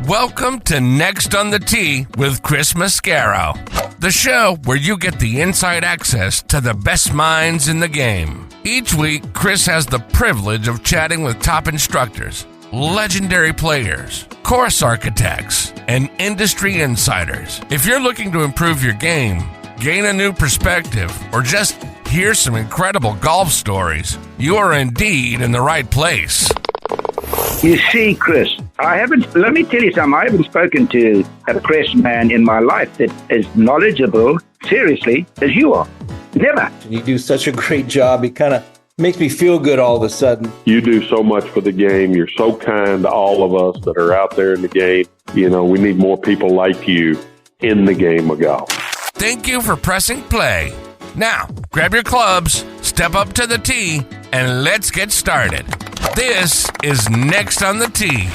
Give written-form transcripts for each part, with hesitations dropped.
Welcome to Next on the Tee with Chris Mascaro, the show where you get the inside access to the best minds in the game. Each week, Chris has the privilege of chatting with top instructors, legendary players, course architects, and industry insiders. If you're looking to improve your game, gain a new perspective, or just hear some incredible golf stories, you are indeed in the right place. You see, Chris, let me tell you something. I haven't spoken to a press man in my life that is knowledgeable, seriously, as you are. Never. You do such a great job. It kind of makes me feel good all of a sudden. You do so much for the game. You're so kind to all of us that are out there in the game. You know, we need more people like you in the game of golf. Thank you for pressing play. Now, grab your clubs, step up to the tee, and let's get started. This is Next on the Tee.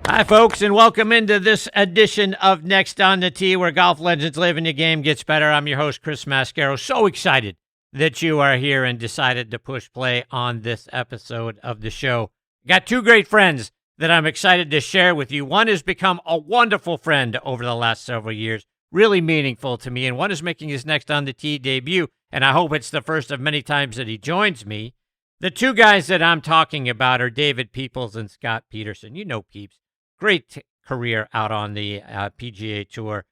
Hi, folks, and welcome into this edition of Next on the Tee, where golf legends live and your game gets better. I'm your host, Chris Mascaro. So excited that you are here and decided to push play on this episode of the show. Got two great friends that I'm excited to share with you. One has become a wonderful friend over the last several years, really meaningful to me, and one is making his Next on the Tee debut, and I hope it's the first of many times that he joins me. The two guys that I'm talking about are David Peoples and Scott Petersen. You know Peeps. Great career out on the PGA Tour.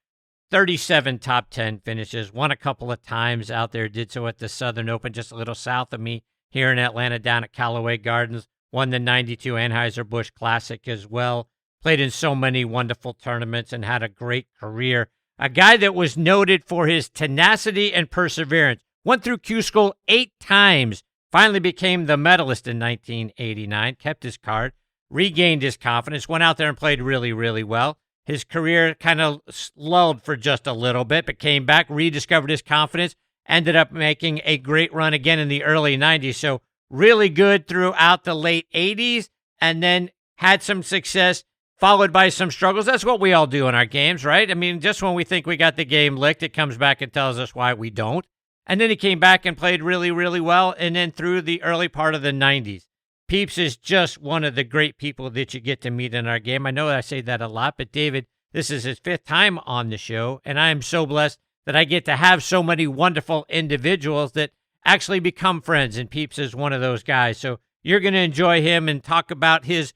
37 top 10 finishes. Won a couple of times out there. Did so at the Southern Open, just a little south of me here in Atlanta, down at Callaway Gardens. Won the 92 Anheuser-Busch Classic as well. Played in so many wonderful tournaments and had a great career. A guy that was noted for his tenacity and perseverance. Went through Q School 8 times. Finally became the medalist in 1989, kept his card, regained his confidence, went out there and played really, really well. His career kind of lulled for just a little bit, but came back, rediscovered his confidence, ended up making a great run again in the early 90s. So really good throughout the late 80s, and then had some success, followed by some struggles. That's what we all do in our games, right? I mean, just when we think we got the game licked, it comes back and tells us why we don't. And then he came back and played really, really well. And then through the early part of the 90s, Peeps is just one of the great people that you get to meet in our game. I know I say that a lot, but David, this is his 5th time on the show. And I am so blessed that I get to have so many wonderful individuals that actually become friends. And Peeps is one of those guys. So you're going to enjoy him and talk about his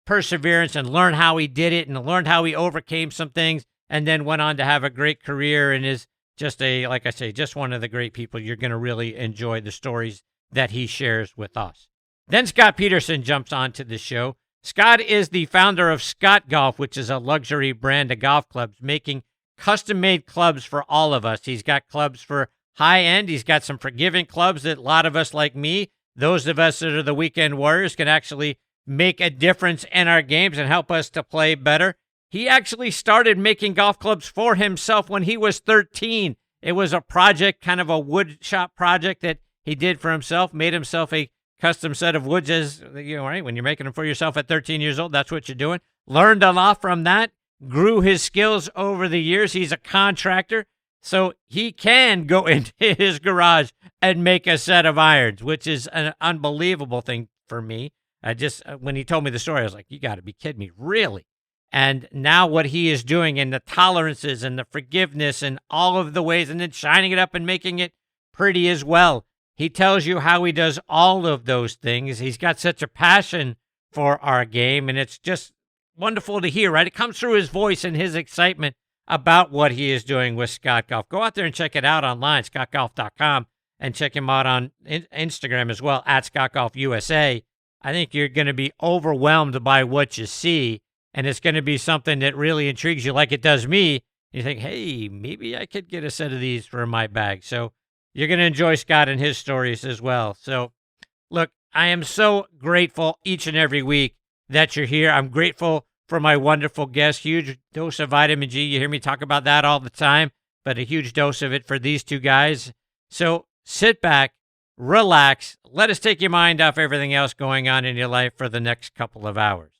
perseverance and learn how he did it and learn how he overcame some things and then went on to have a great career and is just like I say, just one of the great people. You're going to really enjoy the stories that he shares with us. Then Scott Petersen jumps onto the show. Scott is the founder of Scott Golf, which is a luxury brand of golf clubs, making custom-made clubs for all of us. He's got clubs for high-end. He's got some forgiving clubs that a lot of us like me, those of us that are the weekend warriors, can actually make a difference in our games and help us to play better. He actually started making golf clubs for himself when he was 13. It was a project, kind of a wood shop project that he did for himself, made himself a custom set of woods as, you know, right? When you're making them for yourself at 13 years old, that's what you're doing. Learned a lot from that, grew his skills over the years. He's a contractor, so he can go into his garage and make a set of irons, which is an unbelievable thing for me. When he told me the story, I was like, you got to be kidding me, really? And now what he is doing and the tolerances and the forgiveness and all of the ways and then shining it up and making it pretty as well. He tells you how he does all of those things. He's got such a passion for our game, and it's just wonderful to hear, right? It comes through his voice and his excitement about what he is doing with Scott Golf. Go out there and check it out online, scottgolf.com, and check him out on Instagram as well, at ScottGolfUSA. I think you're going to be overwhelmed by what you see. And it's going to be something that really intrigues you like it does me. You think, hey, maybe I could get a set of these for my bag. So you're going to enjoy Scott and his stories as well. So, look, I am so grateful each and every week that you're here. I'm grateful for my wonderful guests. Huge dose of vitamin G. You hear me talk about that all the time, but a huge dose of it for these two guys. So sit back, relax. Let us take your mind off everything else going on in your life for the next couple of hours.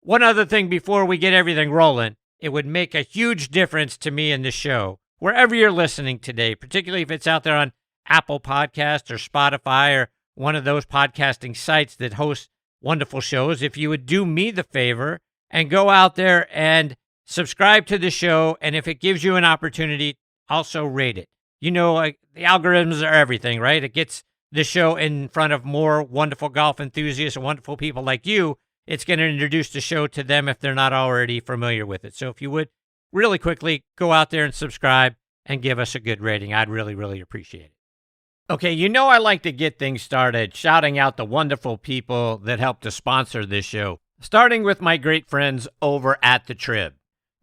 One other thing before we get everything rolling, it would make a huge difference to me in the show, wherever you're listening today, particularly if it's out there on Apple Podcasts or Spotify or one of those podcasting sites that host wonderful shows. If you would do me the favor and go out there and subscribe to the show. And if it gives you an opportunity, also rate it. You know, like, the algorithms are everything, right? It gets the show in front of more wonderful golf enthusiasts and wonderful people like you. It's going to introduce the show to them if they're not already familiar with it. So if you would, really quickly, go out there and subscribe and give us a good rating. I'd really, really appreciate it. Okay, you know I like to get things started shouting out the wonderful people that help to sponsor this show, starting with my great friends over at The Trib.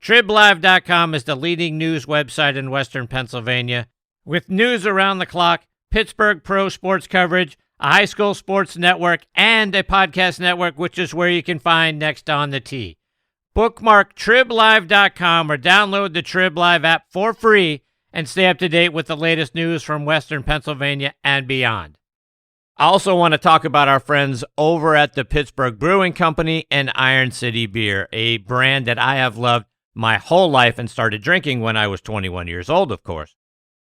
TribLive.com is the leading news website in Western Pennsylvania, with news around the clock, Pittsburgh pro sports coverage, a high school sports network, and a podcast network, which is where you can find Next on the Tee. Bookmark TribLive.com or download the Trib Live app for free and stay up to date with the latest news from Western Pennsylvania and beyond. I also want to talk about our friends over at the Pittsburgh Brewing Company and Iron City Beer, a brand that I have loved my whole life and started drinking when I was 21 years old, of course.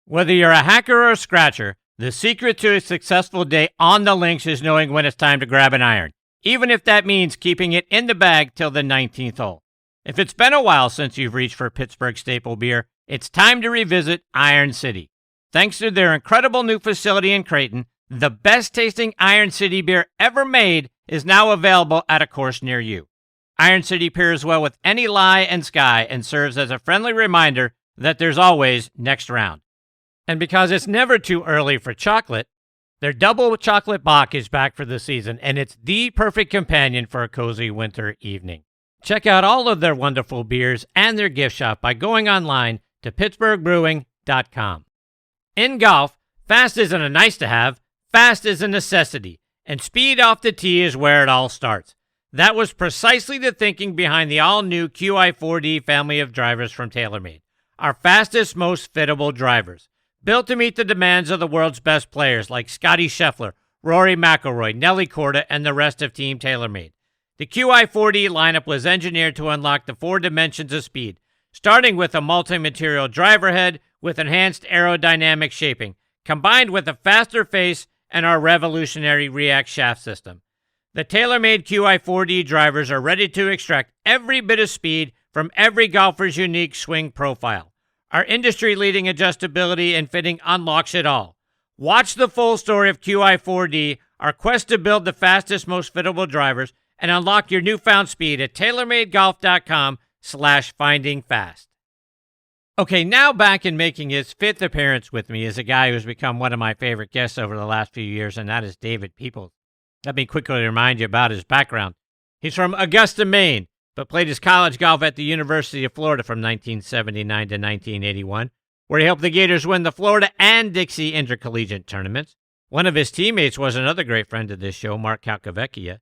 Whether you're a hacker or a scratcher, the secret to a successful day on the links is knowing when it's time to grab an iron, even if that means keeping it in the bag till the 19th hole. If it's been a while since you've reached for Pittsburgh staple beer, it's time to revisit Iron City. Thanks to their incredible new facility in Creighton, the best-tasting Iron City beer ever made is now available at a course near you. Iron City pairs well with any lie and sky and serves as a friendly reminder that there's always next round. And because it's never too early for chocolate, their double chocolate Bach is back for the season, and it's the perfect companion for a cozy winter evening. Check out all of their wonderful beers and their gift shop by going online to pittsburghbrewing.com. In golf, fast isn't a nice to have, fast is a necessity, and speed off the tee is where it all starts. That was precisely the thinking behind the all-new QI4D family of drivers from TaylorMade, our fastest, most fittable drivers. Built to meet the demands of the world's best players like Scotty Scheffler, Rory McIlroy, Nelly Korda, and the rest of Team TaylorMade. The QI4D lineup was engineered to unlock the 4 dimensions of speed, starting with a multi-material driver head with enhanced aerodynamic shaping, combined with a faster face and our revolutionary React shaft system. The TaylorMade QI4D drivers are ready to extract every bit of speed from every golfer's unique swing profile. Our industry-leading adjustability and fitting unlocks it all. Watch the full story of QI4D, our quest to build the fastest, most fittable drivers, and unlock your newfound speed at TaylorMadeGolf.com/findingfast. Okay, now back in making his 5th appearance with me is a guy who's become one of my favorite guests over the last few years, and that is David Peoples. Let me quickly remind you about his background. He's from Augusta, Maine, but played his college golf at the University of Florida from 1979 to 1981, where he helped the Gators win the Florida and Dixie Intercollegiate tournaments. One of his teammates was another great friend of this show, Mark Calcavecchia.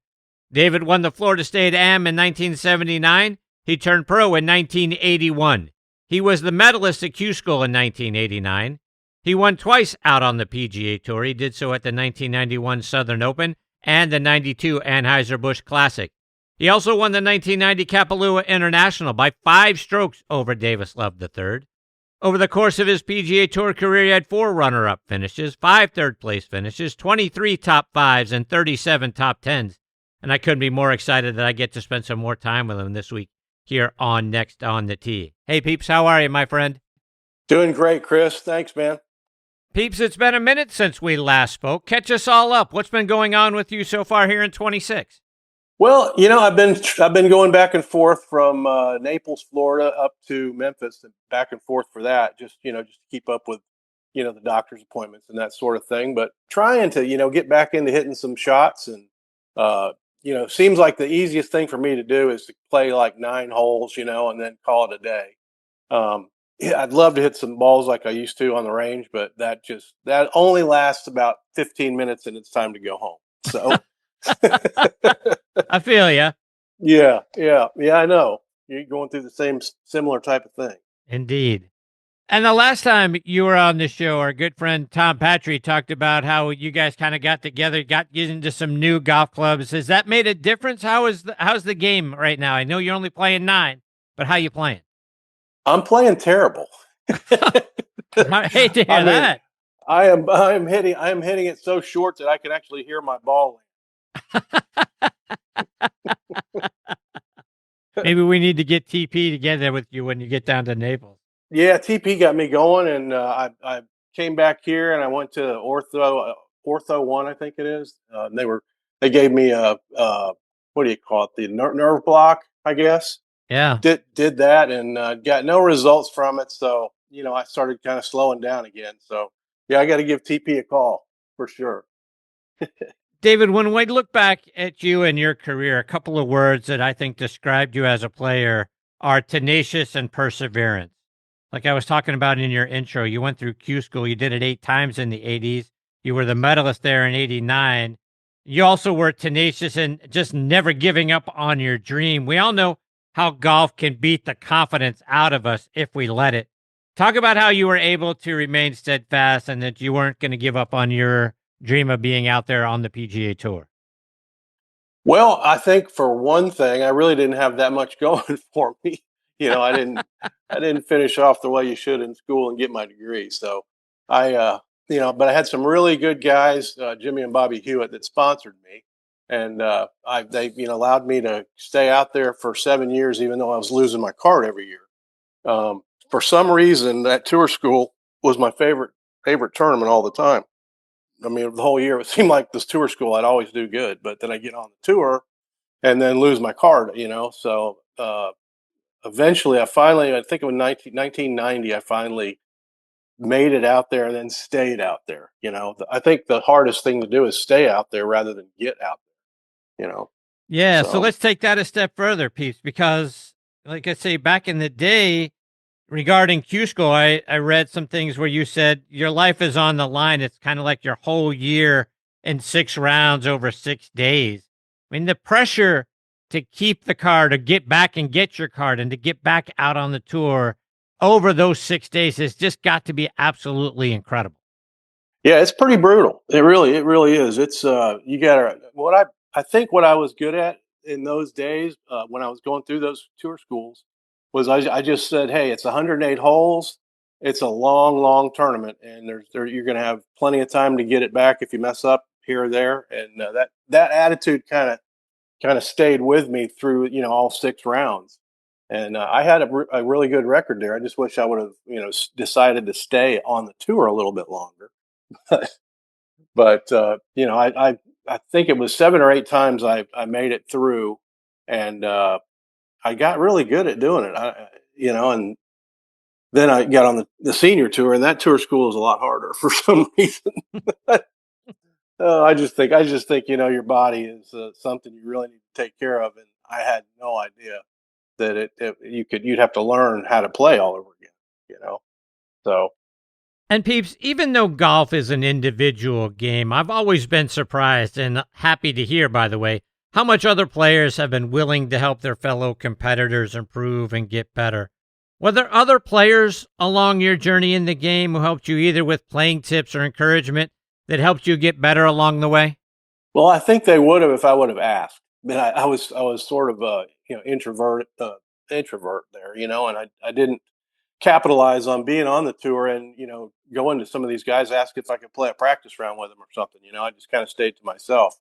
David won the Florida State Am in 1979. He turned pro in 1981. He was the medalist at Q School in 1989. He won twice out on the PGA Tour. He did so at the 1991 Southern Open and the 92 Anheuser-Busch Classic. He also won the 1990 Kapalua International by 5 strokes over Davis Love III. Over the course of his PGA Tour career, he had 4 runner-up finishes, 5 third-place finishes, 23 top 5s, and 37 top 10s. And I couldn't be more excited that I get to spend some more time with him this week here on Next on the Tee. Hey, Peeps, how are you, my friend? Doing great, Chris. Thanks, man. Peeps, it's been a minute since we last spoke. Catch us all up. What's been going on with you so far here in 26? Well, you know, I've been going back and forth from Naples, Florida, up to Memphis, and back and forth for that. Just to keep up with, the doctor's appointments and that sort of thing. But trying to, get back into hitting some shots, and seems like the easiest thing for me to do is to play like 9 holes, and then call it a day. I'd love to hit some balls like I used to on the range, but that only lasts about 15 minutes, and it's time to go home. So. I feel ya. Yeah, I know. You're going through the similar type of thing. Indeed. And the last time you were on the show, our good friend Tom Patry talked about how you guys kind of got together, got into some new golf clubs. Has that made a difference? How's the game right now? I know you're only playing 9, but how you playing? I'm playing terrible. I hate to hear that. I'm hitting it so short that I can actually hear my ball. Maybe we need to get TP together with you when you get down to Naples. Yeah, TP got me going, and I came back here and I went to Ortho One, I think it is. And they gave me a what do you call it? The nerve block, I guess. Yeah. Did that and got no results from it. So I started kind of slowing down again. So yeah, I got to give TP a call for sure. David, when we look back at you and your career, a couple of words that I think described you as a player are tenacious and perseverance. Like I was talking about in your intro, you went through Q school. You did it 8 times in the 80s. You were the medalist there in 89. You also were tenacious and just never giving up on your dream. We all know how golf can beat the confidence out of us if we let it. Talk about how you were able to remain steadfast and that you weren't going to give up on your dream of being out there on the PGA Tour. Well, I think for one thing, I really didn't have that much going for me. I didn't finish off the way you should in school and get my degree. So but I had some really good guys, Jimmy and Bobby Hewitt, that sponsored me, and they allowed me to stay out there for 7 years, even though I was losing my card every year. For some reason, that tour school was my favorite tournament all the time. I mean, the whole year it seemed like this tour school I'd always do good, but then I get on the tour and then lose my card. So eventually, I think it was 1990, I finally made it out there and then stayed out there. I think the hardest thing to do is stay out there rather than get out there. Yeah, so let's take that a step further, Peeps, because like I say, back in the day, regarding Q School, I read some things where you said your life is on the line. It's kind of like your whole year in 6 rounds over 6 days. I mean, the pressure to keep the card, to get back and get your card, and to get back out on the tour over those 6 days has just got to be absolutely incredible. Yeah, it's pretty brutal. It really is. It's you gotta I think what I was good at in those days when I was going through those tour schools was I just said, hey, it's 108 holes. It's a long tournament, and you're going to have plenty of time to get it back if you mess up here or there. And that attitude kind of stayed with me through all 6 rounds. And I had a really good record there. I just wish I would have decided to stay on the tour a little bit longer. But I think it was 7 or 8 times I made it through, and I got really good at doing it. And then I got on the senior tour, and that tour school is a lot harder for some reason. I just think your body is something you really need to take care of, and I had no idea that you'd have to learn how to play all over again. So. And Peeps, even though golf is an individual game, I've always been surprised and happy to hear, by the way, how much other players have been willing to help their fellow competitors improve and get better. Were there other players along your journey in the game who helped you either with playing tips or encouragement that helped you get better along the way? Well, I think they would have if I would have asked. But I was sort of introvert there, and I didn't capitalize on being on the tour and going to some of these guys, ask if I could play a practice round with them or something. I just kind of stayed to myself.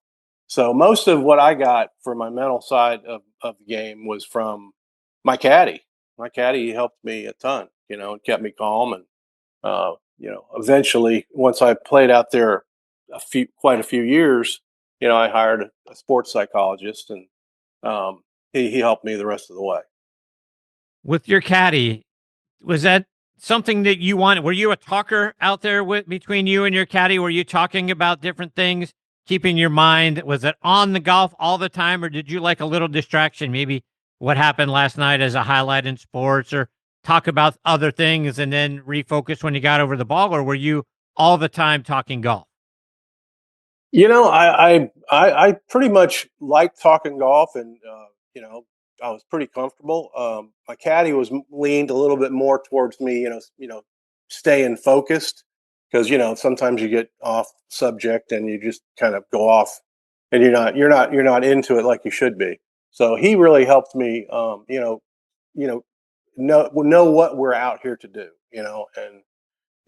So most of what I got for my mental side of the game was from my caddy. My caddy helped me a ton, and kept me calm. And eventually, once I played out there quite a few years, I hired a sports psychologist, and he helped me the rest of the way. With your caddy, was that something that you wanted? Were you a talker out there between you and your caddy? Were you talking about different things, keeping your mind? Was it on the golf all the time, or did you like a little distraction? Maybe what happened last night as a highlight in sports, or talk about other things and then refocus when you got over the ball, or were you all the time talking golf? I pretty much liked talking golf, and I was pretty comfortable. My caddy leaned a little bit more towards me, staying focused, because sometimes you get off subject and you just kind of go off, and you're not into it like you should be. So he really helped me, know what we're out here to do, and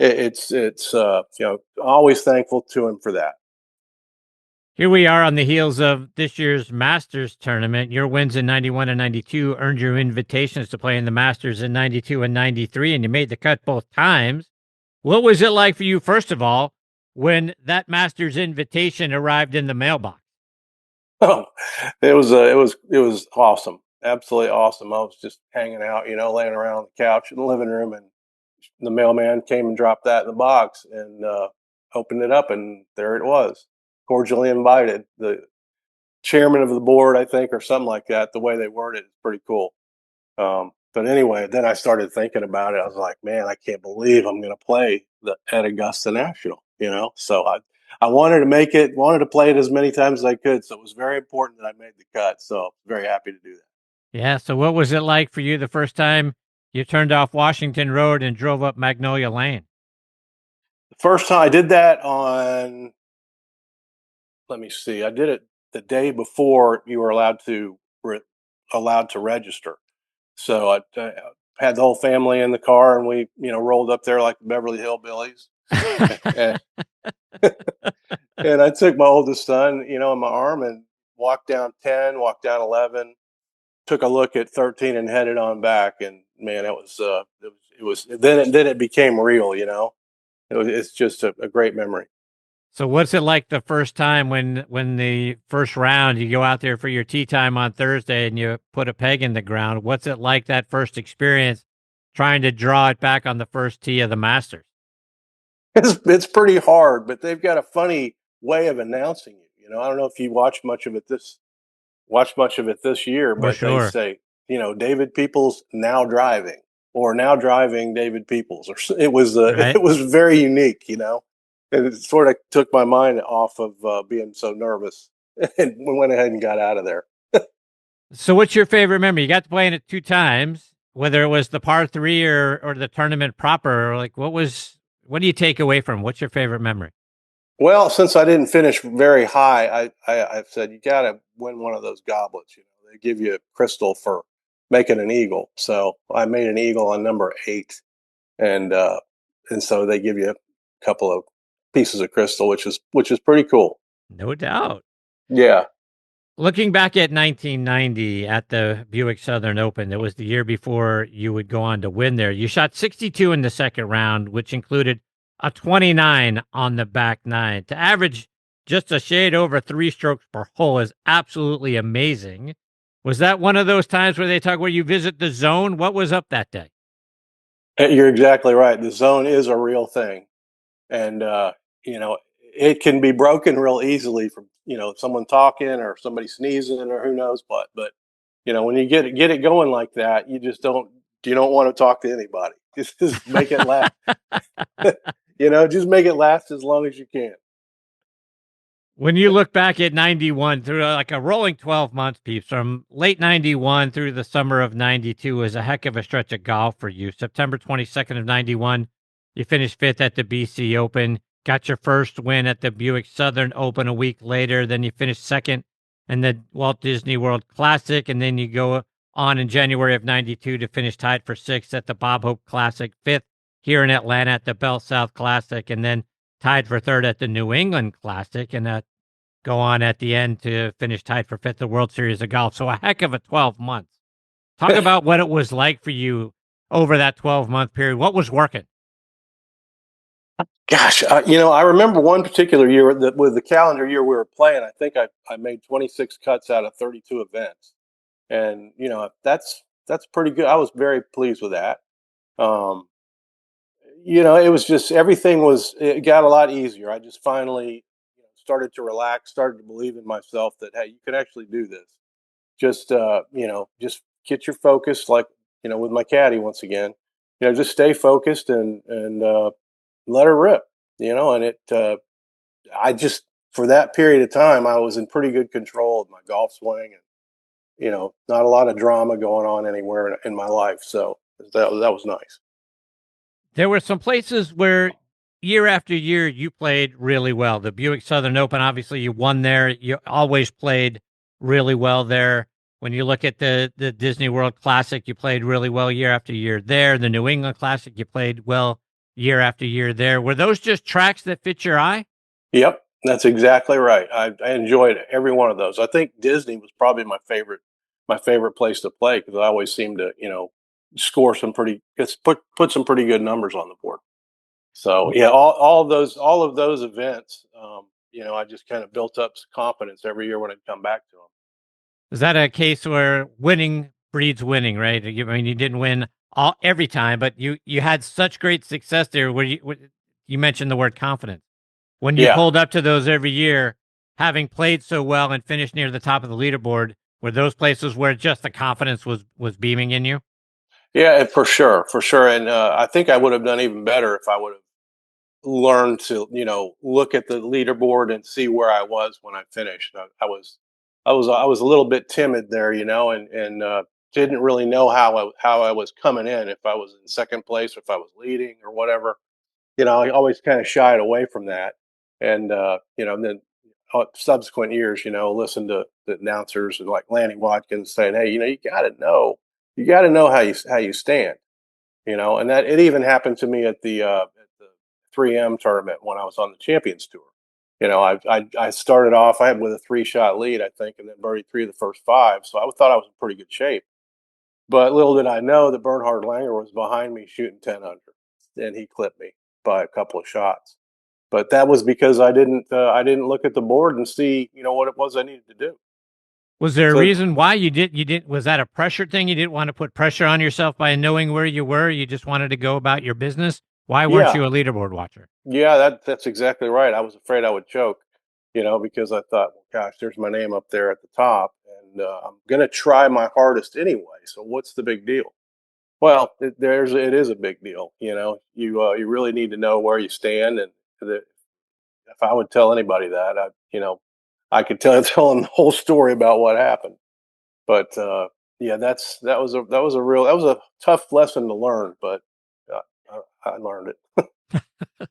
it's always thankful to him for that. Here we are on the heels of this year's Masters tournament. Your wins in 91 and 92 earned you invitations to play in the Masters in 92 and 93, and you made the cut both times. What was it like for you, first of all, when that Masters invitation arrived in the mailbox? Oh, it was awesome. Absolutely awesome. I was just hanging out, laying around on the couch in the living room, and the mailman came and dropped that in the box and opened it up, and there it was. Cordially invited. The chairman of the board, I think, or something like that. The way they worded it is pretty cool. But anyway, then I started thinking about it. I was like, man, I can't believe I'm going to play at Augusta National, So I wanted to make it, wanted to play it as many times as I could. So it was very important that I made the cut. So very happy to do that. Yeah. So what was it like for you the first time you turned off Washington Road and drove up Magnolia Lane? The first time I did that on, let me see, I did it the day before you were allowed to register. So I had the whole family in the car, and we, rolled up there like the Beverly Hillbillies. and, and I took my oldest son, in my arm, and walked down 10, walked down 11, took a look at 13, and headed on back. And man, it was then it became real. It's just a great memory. So what's it like the first time when the first round you go out there for your tee time on Thursday and you put a peg in the ground? What's it like that first experience trying to draw it back on the first tee of the Masters? It's pretty hard, but they've got a funny way of announcing it. I don't know if you watched much of it this year, but sure. They say, David Peoples now driving, or now driving David Peoples, or it was Right. It was very unique, and it sort of took my mind off of being so nervous, and we went ahead and got out of there. So what's your favorite memory? You got to play in it 2 times, whether it was the par 3 or the tournament proper. Like what do you take away from? What's your favorite memory? Well, since I didn't finish very high, I've said you got to win one of those goblets. They give you a crystal for making an eagle. So I made an eagle on number 8, and so they give you a couple of pieces of crystal, which is pretty cool. No doubt. Yeah. Looking back at 1990 at the Buick Southern Open, it was the year before you would go on to win there. You shot 62 in the second round, which included a 29 on the back 9. To average just a shade over 3 strokes per hole is absolutely amazing. Was that one of those times where you visit the zone? What was up that day? You're exactly right. The zone is a real thing. And, it can be broken real easily from, someone talking or somebody sneezing or who knows what. But, when you get it going like that, you don't want to talk to anybody. Just make it last. Just make it last as long as you can. When you look back at 91 through like a rolling 12 months, Peeps, from late 91 through the summer of 92 was a heck of a stretch of golf for you. September 22nd of 91, you finished 5th at the BC Open, got your first win at the Buick Southern Open a week later. Then you finished 2nd in the Walt Disney World Classic. And then you go on in January of 92 to finish tied for 6th at the Bob Hope Classic, 5th here in Atlanta at the Bell South Classic, and then tied for 3rd at the New England Classic, and go on at the end to finish tied for 5th at the World Series of Golf. So a heck of a 12 months. Talk about what it was like for you over that 12-month period. What was working? Gosh, I remember one particular year with the calendar year we were playing. I think I made 26 cuts out of 32 events, and that's pretty good. I was very pleased with that. It was just it got a lot easier. I just finally started to relax, started to believe in myself that hey, you can actually do this. Just just get your focus, like with my caddy once again. Just stay focused and let her rip, and I just, for that period of time, I was in pretty good control of my golf swing and, not a lot of drama going on anywhere in my life. So that was nice. There were some places where year after year you played really well. The Buick Southern Open, obviously you won there. You always played really well there. When you look at the Disney World Classic, you played really well year after year there. The New England Classic, you played well year after year there. Were those just tracks that fit your eye? Yep. That's exactly right. I enjoyed every one of those. I think Disney was probably my favorite place to play because I always seemed to, score put some pretty good numbers on the board. So yeah, all of those events, I just kind of built up some confidence every year when I'd come back to them. Is that a case where winning breeds winning, right? I mean, you didn't win every time, but you had such great success there where you mentioned the word confidence. When you Yeah, pulled up to those every year, having played so well and finished near the top of the leaderboard, were those places where just the confidence was beaming in you? yeah, for sure, for sure. And I think I would have done even better if I would have learned to, look at the leaderboard and see where I was when I finished. I was a little bit timid there, and didn't really know how I was coming in, if I was in second place, or if I was leading or whatever. I always kind of shied away from that. And, and then subsequent years, listen to the announcers and like Lanny Watkins saying, hey, you got to know how you stand, and that it even happened to me at the 3M tournament when I was on the Champions Tour. I started off, I had with a 3-shot lead, I think, and then birdied 3 of the first 5. So I thought I was in pretty good shape. But little did I know that Bernhard Langer was behind me shooting 10 under, and he clipped me by a couple of shots. But that was because I didn't look at the board and see, what it was I needed to do. Was there a So reason why you didn't, was that a pressure thing? You didn't want to put pressure on yourself by knowing where you were? You just wanted to go about your business? Why weren't yeah, you a leaderboard watcher? yeah, that's exactly right. I was afraid I would choke, because I thought, well, gosh, there's my name up there at the top, and I'm gonna try my hardest anyway. So what's the big deal? Well, it is a big deal. You really need to know where you stand, and that if I would tell anybody that, I could tell them the whole story about what happened. But yeah, that was a tough lesson to learn, but uh, I learned it.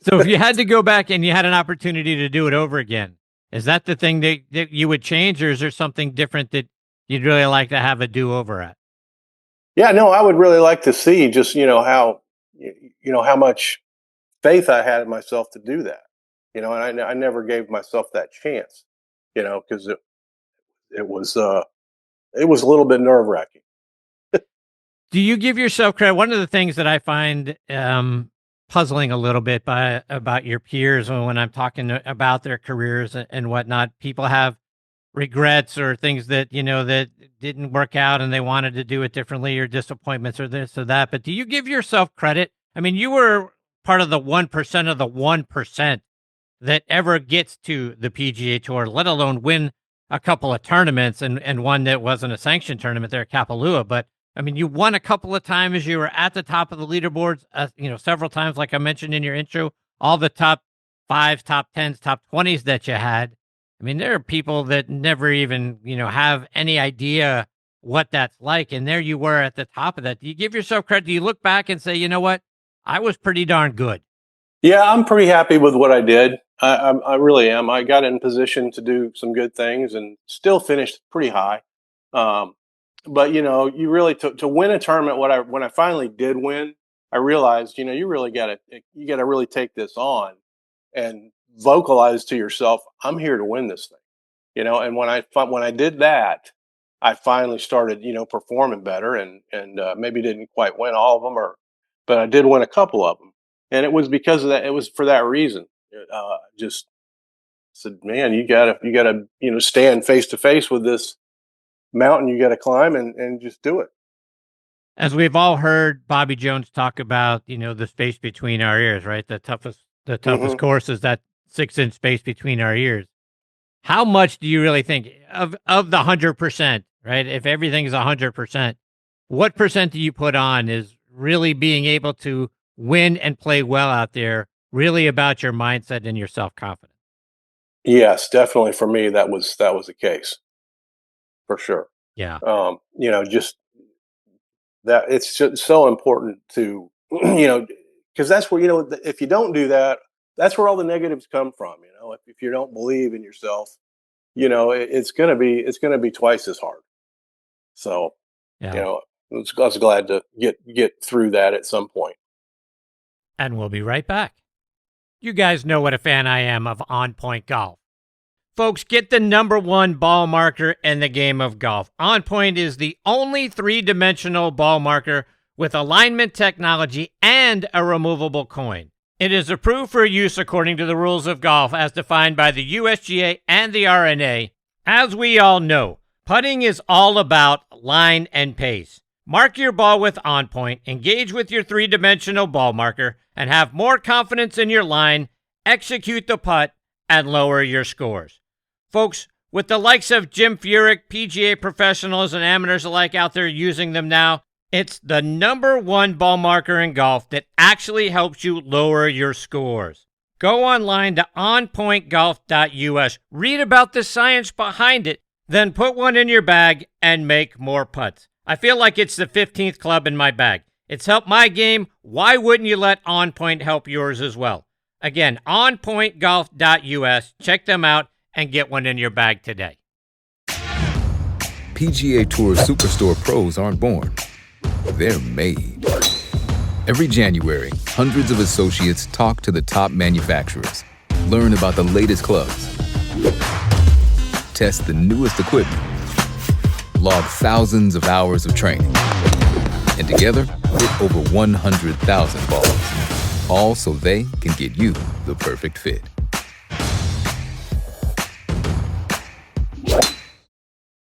So if you had to go back and you had an opportunity to do it over again, is that the thing that you would change, or is there something different that you'd really like to have a do-over at? Yeah, no, I would really like to see just how much faith I had in myself to do that. And I never gave myself that chance. Because it was it was a little bit nerve wracking. Do you give yourself credit? One of the things that I find puzzling a little bit about your peers when I'm talking about their careers and whatnot, people have regrets or things that that didn't work out and they wanted to do it differently, or disappointments or this or that. But do you give yourself credit? I mean, you were part of the 1% of the 1% that ever gets to the PGA Tour, let alone win a couple of tournaments, and one that wasn't a sanctioned tournament there at Kapalua. But I mean, you won a couple of times. You were at the top of the leaderboards, several times, like I mentioned in your intro, all the top 5s, top 10s, top 20s that you had. I mean, there are people that never even, have any idea what that's like. And there you were at the top of that. Do you give yourself credit? Do you look back and say, you know what? I was pretty darn good. Yeah, I'm pretty happy with what I did. I really am. I got in position to do some good things and still finished pretty high. Um, but you really to win a tournament. When I finally did win, I realized you got to really take this on and vocalize to yourself, I'm here to win this thing. And when I did that, I finally started performing better, and maybe didn't quite win all of them, but I did win a couple of them, and it was because of that. It was for that reason. Just said, man, you gotta stand face to face with this mountain you got to climb, and just do it. As we've all heard Bobby Jones talk about, the space between our ears, right? The toughest Hmm. course is that 6-inch space between our ears. How much do you really think of the 100%, right? If everything is 100%, what percent do you put on is really being able to win and play well out there, really about your mindset and your self-confidence? Yes, definitely for me that was the case for sure. Yeah. Just that it's just so important to because that's where if you don't do that, that's where all the negatives come from. If you don't believe in yourself, it's gonna be twice as hard. So you Yeah. know I was glad to get through that at some point. And we'll be right back. You guys know what a fan I am of On Point Golf. Folks, get the #1 ball marker in the game of golf. On Point is the only 3-dimensional ball marker with alignment technology and a removable coin. It is approved for use according to the rules of golf as defined by the USGA and the R&A. As we all know, putting is all about line and pace. Mark your ball with On Point, engage with your 3-dimensional ball marker, and have more confidence in your line, execute the putt, and lower your scores. Folks, with the likes of Jim Furyk, PGA professionals and amateurs alike out there using them now, it's the #1 ball marker in golf that actually helps you lower your scores. Go online to onpointgolf.us, read about the science behind it, then put one in your bag and make more putts. I feel like it's the 15th club in my bag. It's helped my game. Why wouldn't you let On Point help yours as well? Again, onpointgolf.us. Check them out and get one in your bag today. PGA Tour Superstore pros aren't born. They're made. Every January, hundreds of associates talk to the top manufacturers, learn about the latest clubs, test the newest equipment, log thousands of hours of training, and together hit over 100,000 balls, all so they can get you the perfect fit.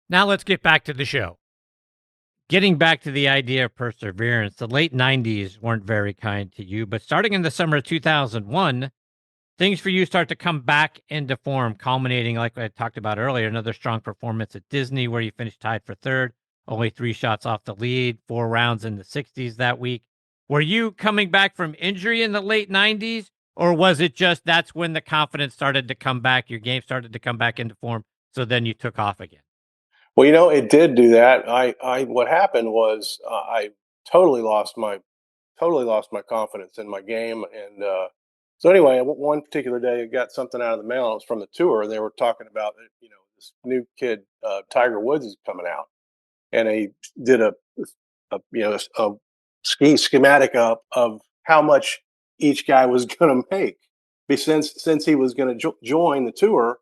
Now let's get back to the show. Getting back to the idea of perseverance, the late 90s weren't very kind to you, but starting in the summer of 2001, things for you start to come back into form, culminating, like I talked about earlier, another strong performance at Disney where you finished tied for third, only 3 shots off the lead, 4 rounds in the 60s that week. Were you coming back from injury in the late 90s, or was it just that's when the confidence started to come back, your game started to come back into form, so then you took off again? Well, it did do that. What happened was I totally lost my confidence in my game, and so anyway, one particular day, I got something out of the mail. It was from the tour, and they were talking about this new kid, Tiger Woods, is coming out, and he did a schematic up of how much each guy was going to make, since he was going to join the tour.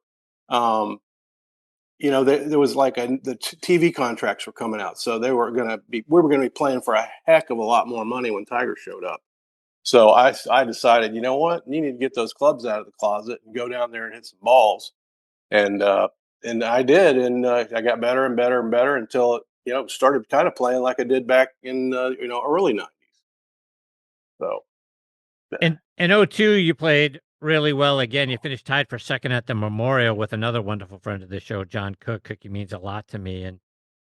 There was like the TV contracts were coming out, so we were going to be playing for a heck of a lot more money when Tiger showed up. So I decided, you know what, you need to get those clubs out of the closet and go down there and hit some balls, and I did, and I got better and better and better until it started kind of playing like I did back in early 90s. So in 2002, you played really well again. You finished tied for second at the Memorial with another wonderful friend of the show, John Cook. Cookie means a lot to me. And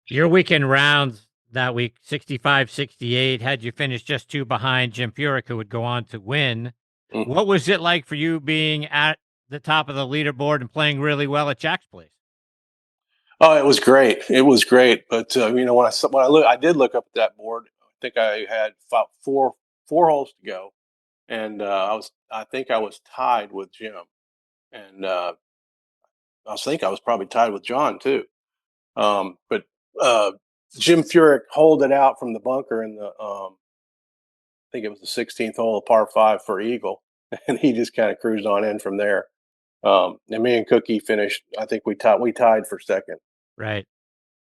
your weekend rounds that week, 65-68, had you finished just 2 behind Jim Furyk, who would go on to win. Mm-hmm. What was it like for you being at the top of the leaderboard and playing really well at Jack's place? Oh, it was great. It was great. But I did look up at that board. I think I had about four holes to go. And I think I was tied with Jim, and I think I was probably tied with John too. But Jim Furyk holed it out from the bunker in the, I think it was the 16th hole, of par 5 for eagle, and he just kind of cruised on in from there. And me and Cookie finished. I think we tied for second. Right.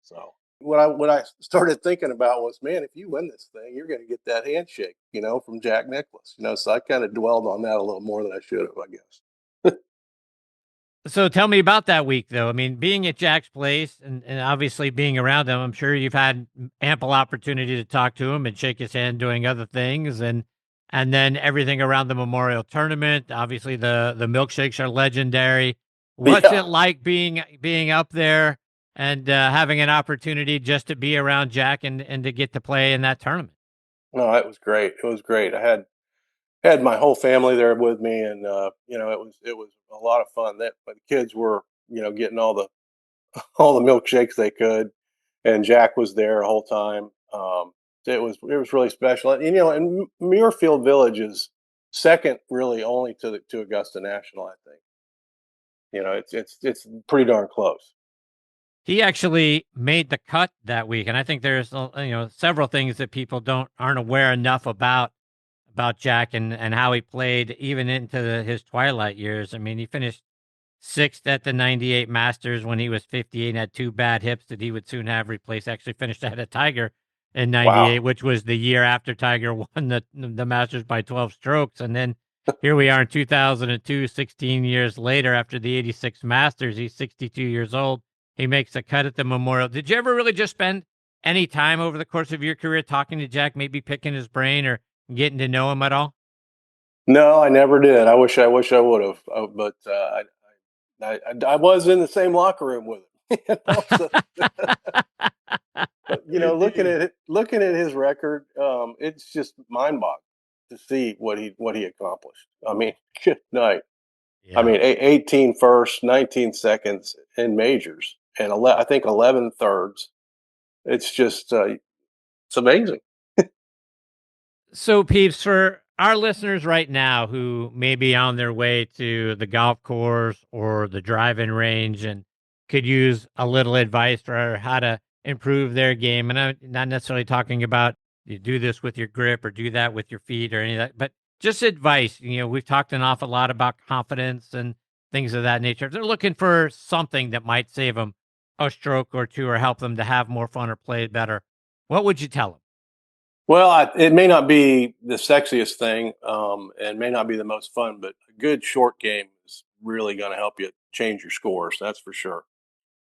So what I started thinking about was, man, if you win this thing, you're going to get that handshake, from Jack Nicklaus. So I kind of dwelled on that a little more than I should have, I guess. So tell me about that week, though. I mean, being at Jack's place and obviously being around him, I'm sure you've had ample opportunity to talk to him and shake his hand doing other things, and then everything around the Memorial Tournament. Obviously, the milkshakes are legendary. What's it like being up there and having an opportunity just to be around Jack and to get to play in that tournament? No, it was great. It was great. I had my whole family there with me, and it was a lot of fun. But the kids were getting all the milkshakes they could, and Jack was there the whole time. It was really special. And Muirfield Village is second, really, only to Augusta National. I think it's pretty darn close. He actually made the cut that week, and I think there's several things that people aren't aware enough about about Jack and how he played even into his twilight years. I mean, he finished sixth at the 98 Masters when he was 58 and had two bad hips that he would soon have replaced. Actually finished ahead of Tiger in 98, Wow. which was the year after Tiger won the Masters by 12 strokes. And then here we are in 2002, 16 years later, after the 86 Masters. He's 62 years old. He makes a cut at the Memorial. Did you ever really just spend any time over the course of your career talking to Jack, maybe picking his brain or getting to know him at all? No, I never did. I wish I would have, but I was in the same locker room with him. But looking at his record, it's just mind-boggling to see what he accomplished. I mean, good night. Yeah. I mean, 18 firsts, 19 seconds in majors, and I think 11 thirds. It's just it's amazing. So, Peeps, for our listeners right now who may be on their way to the golf course or the driving range and could use a little advice for how to improve their game, and I'm not necessarily talking about you do this with your grip or do that with your feet or any of that, but just advice. We've talked an awful lot about confidence and things of that nature. If they're looking for something that might save them a stroke or two or help them to have more fun or play better, what would you tell them? Well, it may not be the sexiest thing, and may not be the most fun, but a good short game is really going to help you change your scores. That's for sure.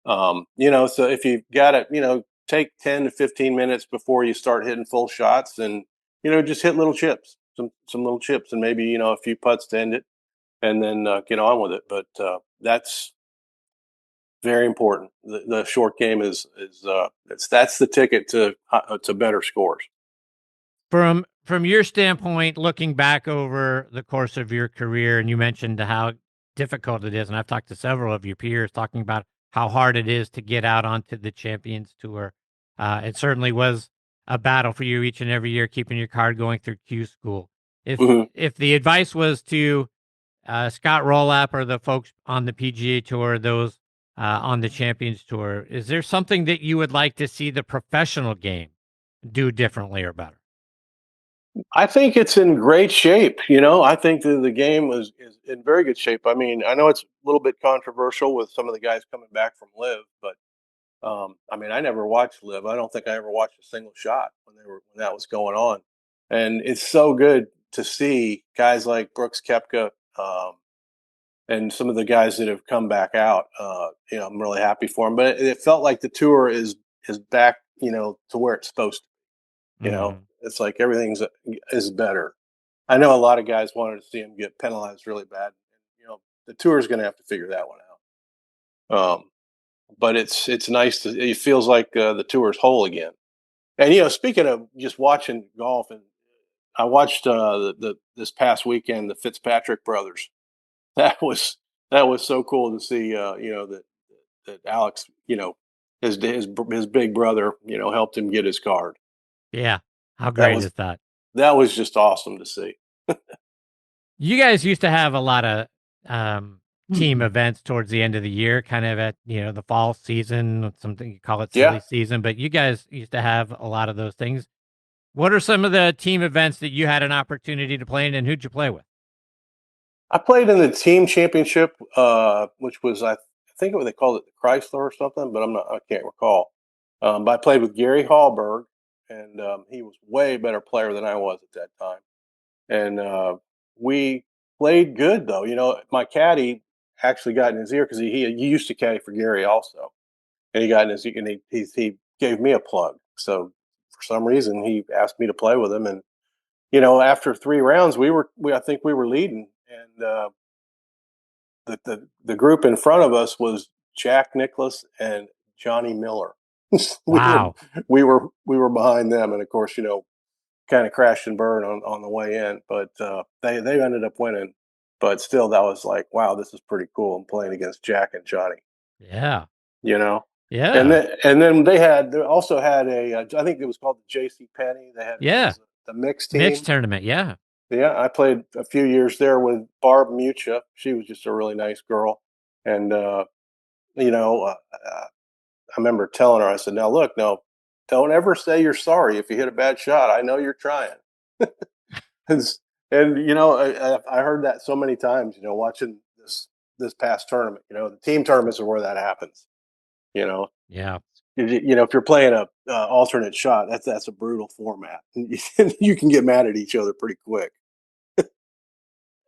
So if you've got to, take 10 to 15 minutes before you start hitting full shots, and just hit little chips, some little chips, and maybe a few putts to end it, and then get on with it. But that's very important. The short game is that's the ticket to better scores. From your standpoint, looking back over the course of your career, and you mentioned how difficult it is, and I've talked to several of your peers talking about how hard it is to get out onto the Champions Tour. It certainly was a battle for you each and every year, keeping your card going through Q School. If the advice was to Scott Rowlap or the folks on the PGA Tour, those on the Champions Tour, is there something that you would like to see the professional game do differently or better? I think it's in great shape. I think that the game is in very good shape. I mean, I know it's a little bit controversial with some of the guys coming back from Live, but I mean, I never watched Live. I don't think I ever watched a single shot when that was going on. And it's so good to see guys like Brooks Koepka, and some of the guys that have come back out. I'm really happy for them. But it felt like the tour is back, to where it's supposed to. It's like everything's is better. I know a lot of guys wanted to see him get penalized really bad. The tour is going to have to figure that one out. But it's nice it feels like the tour is whole again. And speaking of just watching golf, and I watched this past weekend the Fitzpatrick brothers. That was so cool to see. That Alex, his big brother, helped him get his card. Yeah. How great is that? That was just awesome to see. You guys used to have a lot of team events towards the end of the year, kind of at, the fall season, something you call it silly season, but you guys used to have a lot of those things. What are some of the team events that you had an opportunity to play in, and who'd you play with? I played in the team championship, which was, I think they called it the Chrysler or something, but I can't recall. But I played with Gary Hallberg, and he was way better player than I was at that time. And we played good, though. My caddy actually got in his ear because he used to caddy for Gary also, and he got in his ear, and he gave me a plug. So for some reason, he asked me to play with him, and after 3 rounds, I think we were leading, and the group in front of us was Jack Nicklaus and Johnny Miller. Wow. we were behind them, and of course, kind of crashed and burned on the way in, but they ended up winning. But still, that was like, wow, this is pretty cool. I'm playing against Jack and Johnny. Yeah. Yeah. And then they also had I think it was called the JC Penney. They had the mixed team. Mixed tournament. Yeah. Yeah, I played a few years there with Barb Mucha. She was just a really nice girl, and I remember telling her, I said, "Now look, no, don't ever say you're sorry if you hit a bad shot. I know you're trying." And, I heard that so many times, watching this past tournament. The team tournaments are where that happens. Yeah. If you're playing a alternate shot, that's a brutal format. You can get mad at each other pretty quick.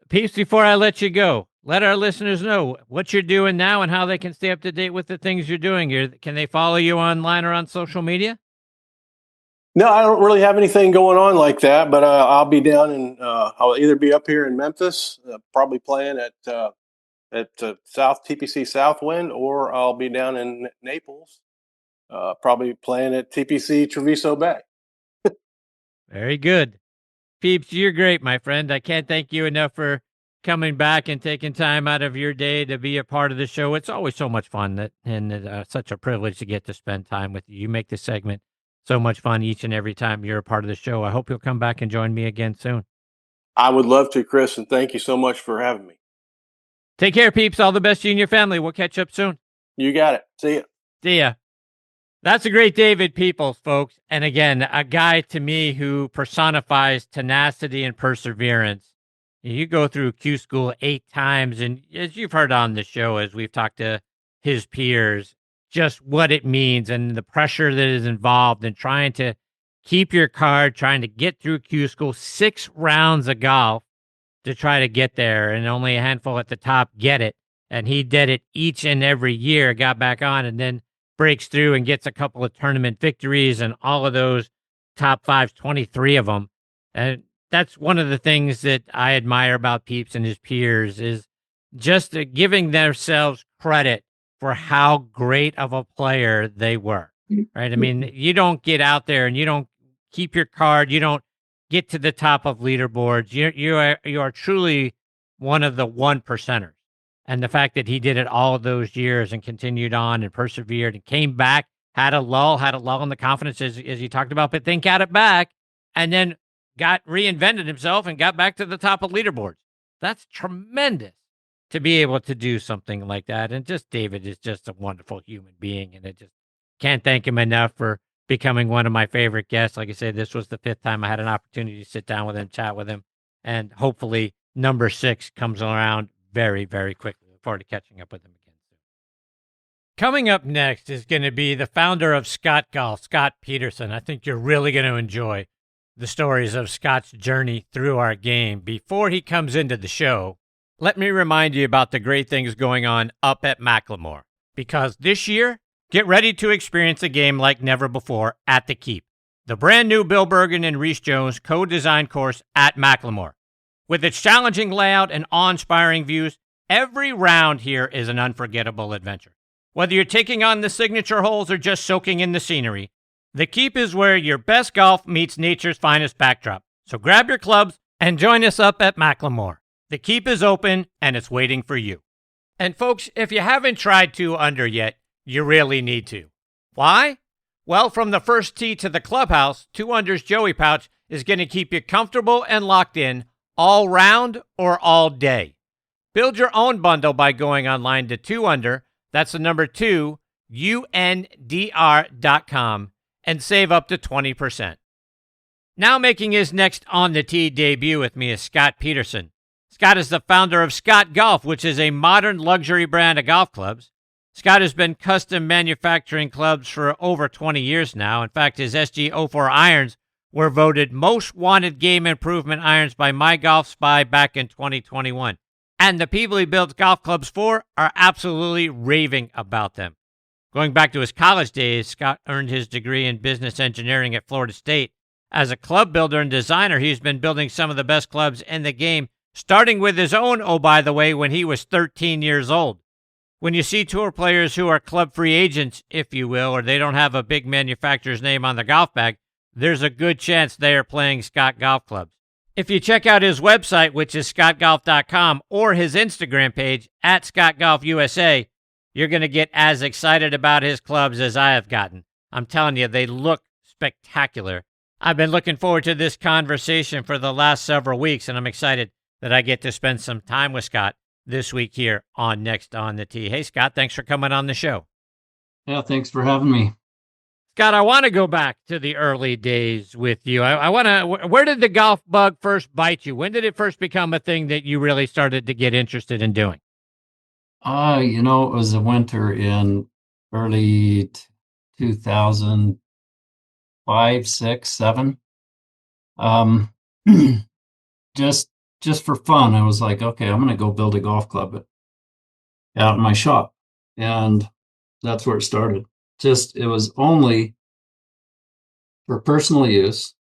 Peeps, before I let you go, let our listeners know what you're doing now and how they can stay up to date with the things you're doing. Can they follow you online or on social media? No, I don't really have anything going on like that, but I'll be down in I'll either be up here in Memphis, probably playing at South TPC Southwind, or I'll be down in Naples, probably playing at TPC Treviso Bay. Very good. Peeps, you're great, my friend. I can't thank you enough for coming back and taking time out of your day to be a part of the show. It's always so much fun and such a privilege to get to spend time with you. You make this segment so much fun each and every time you're a part of the show. I hope you'll come back and join me again soon. I would love to, Chris, and thank you so much for having me. Take care, peeps. All the best to you and your family. We'll catch up soon. You got it. See ya. See ya. That's a great David Peoples, folks. And again, a guy to me who personifies tenacity and perseverance. You go through Q School 8 times, and as you've heard on the show, as we've talked to his peers, just what it means and the pressure that is involved in trying to keep your card, trying to get through Q School, 6 rounds of golf to try to get there, and only a handful at the top get it. And he did it each and every year, got back on, and then breaks through and gets a couple of tournament victories, and all of those top 5s, 23 of them. And that's one of the things that I admire about Peeps and his peers is just giving themselves credit for how great of a player they were, right? I mean, you don't get out there and you don't keep your card. You don't get to the top of leaderboards. You are truly one of the 1%ers. And the fact that he did it all of those years and continued on and persevered and came back, had a lull in the confidence as you talked about, but then got it back and then reinvented himself and got back to the top of leaderboards. That's tremendous to be able to do something like that. And just David is just a wonderful human being. And I just can't thank him enough for becoming one of my favorite guests. Like I said, this was the 5th time I had an opportunity to sit down with him, chat with him. And hopefully number 6 comes around very, very quickly. Look forward to catching up with him again soon. Coming up next is going to be the founder of Scott Golf, Scott Petersen. I think you're really going to enjoy the stories of Scott's journey through our game. Before he comes into the show, let me remind you about the great things going on up at Macklemore. Because this year, get ready to experience a game like never before at the Keep, the brand new Bill Bergen and Reese Jones co-designed course at Macklemore. With its challenging layout and awe-inspiring views, every round here is an unforgettable adventure. Whether you're taking on the signature holes or just soaking in the scenery, the Keep is where your best golf meets nature's finest backdrop. So grab your clubs and join us up at Macklemore. The Keep is open and it's waiting for you. And folks, if you haven't tried 2-under yet, you really need to. Why? Well, from the first tee to the clubhouse, 2-under's Joey Pouch is going to keep you comfortable and locked in all round or all day. Build your own bundle by going online to 2-under, that's the number 2, UNDR.com, and save up to 20%. Now making his next On the Tee debut with me is Scott Petersen. Scott is the founder of Scott Golf, which is a modern luxury brand of golf clubs. Scott has been custom manufacturing clubs for over 20 years now. In fact, his SG04 irons were voted most wanted game improvement irons by My Golf Spy back in 2021. And the people he builds golf clubs for are absolutely raving about them. Going back to his college days, Scott earned his degree in business engineering at Florida State. As a club builder and designer, he's been building some of the best clubs in the game, starting with his own, oh, by the way, when he was 13 years old. When you see tour players who are club free agents, if you will, or they don't have a big manufacturer's name on the golf bag, there's a good chance they are playing Scott Golf Clubs. If you check out his website, which is scottgolf.com, or his Instagram page, at ScottGolfUSA, you're going to get as excited about his clubs as I have gotten. I'm telling you, they look spectacular. I've been looking forward to this conversation for the last several weeks, and I'm excited that I get to spend some time with Scott this week here on Next on the Tee. Hey, Scott, thanks for coming on the show. Yeah, thanks for having me. Scott, I want to go back to the early days with you. I want to. Where did the golf bug first bite you? When did it first become a thing that you really started to get interested in doing? It was a winter in early 2005, 6, 7. Um, just for fun, I was like, okay, I'm going to go build a golf club out in my shop, and that's where it started. It was only for personal use,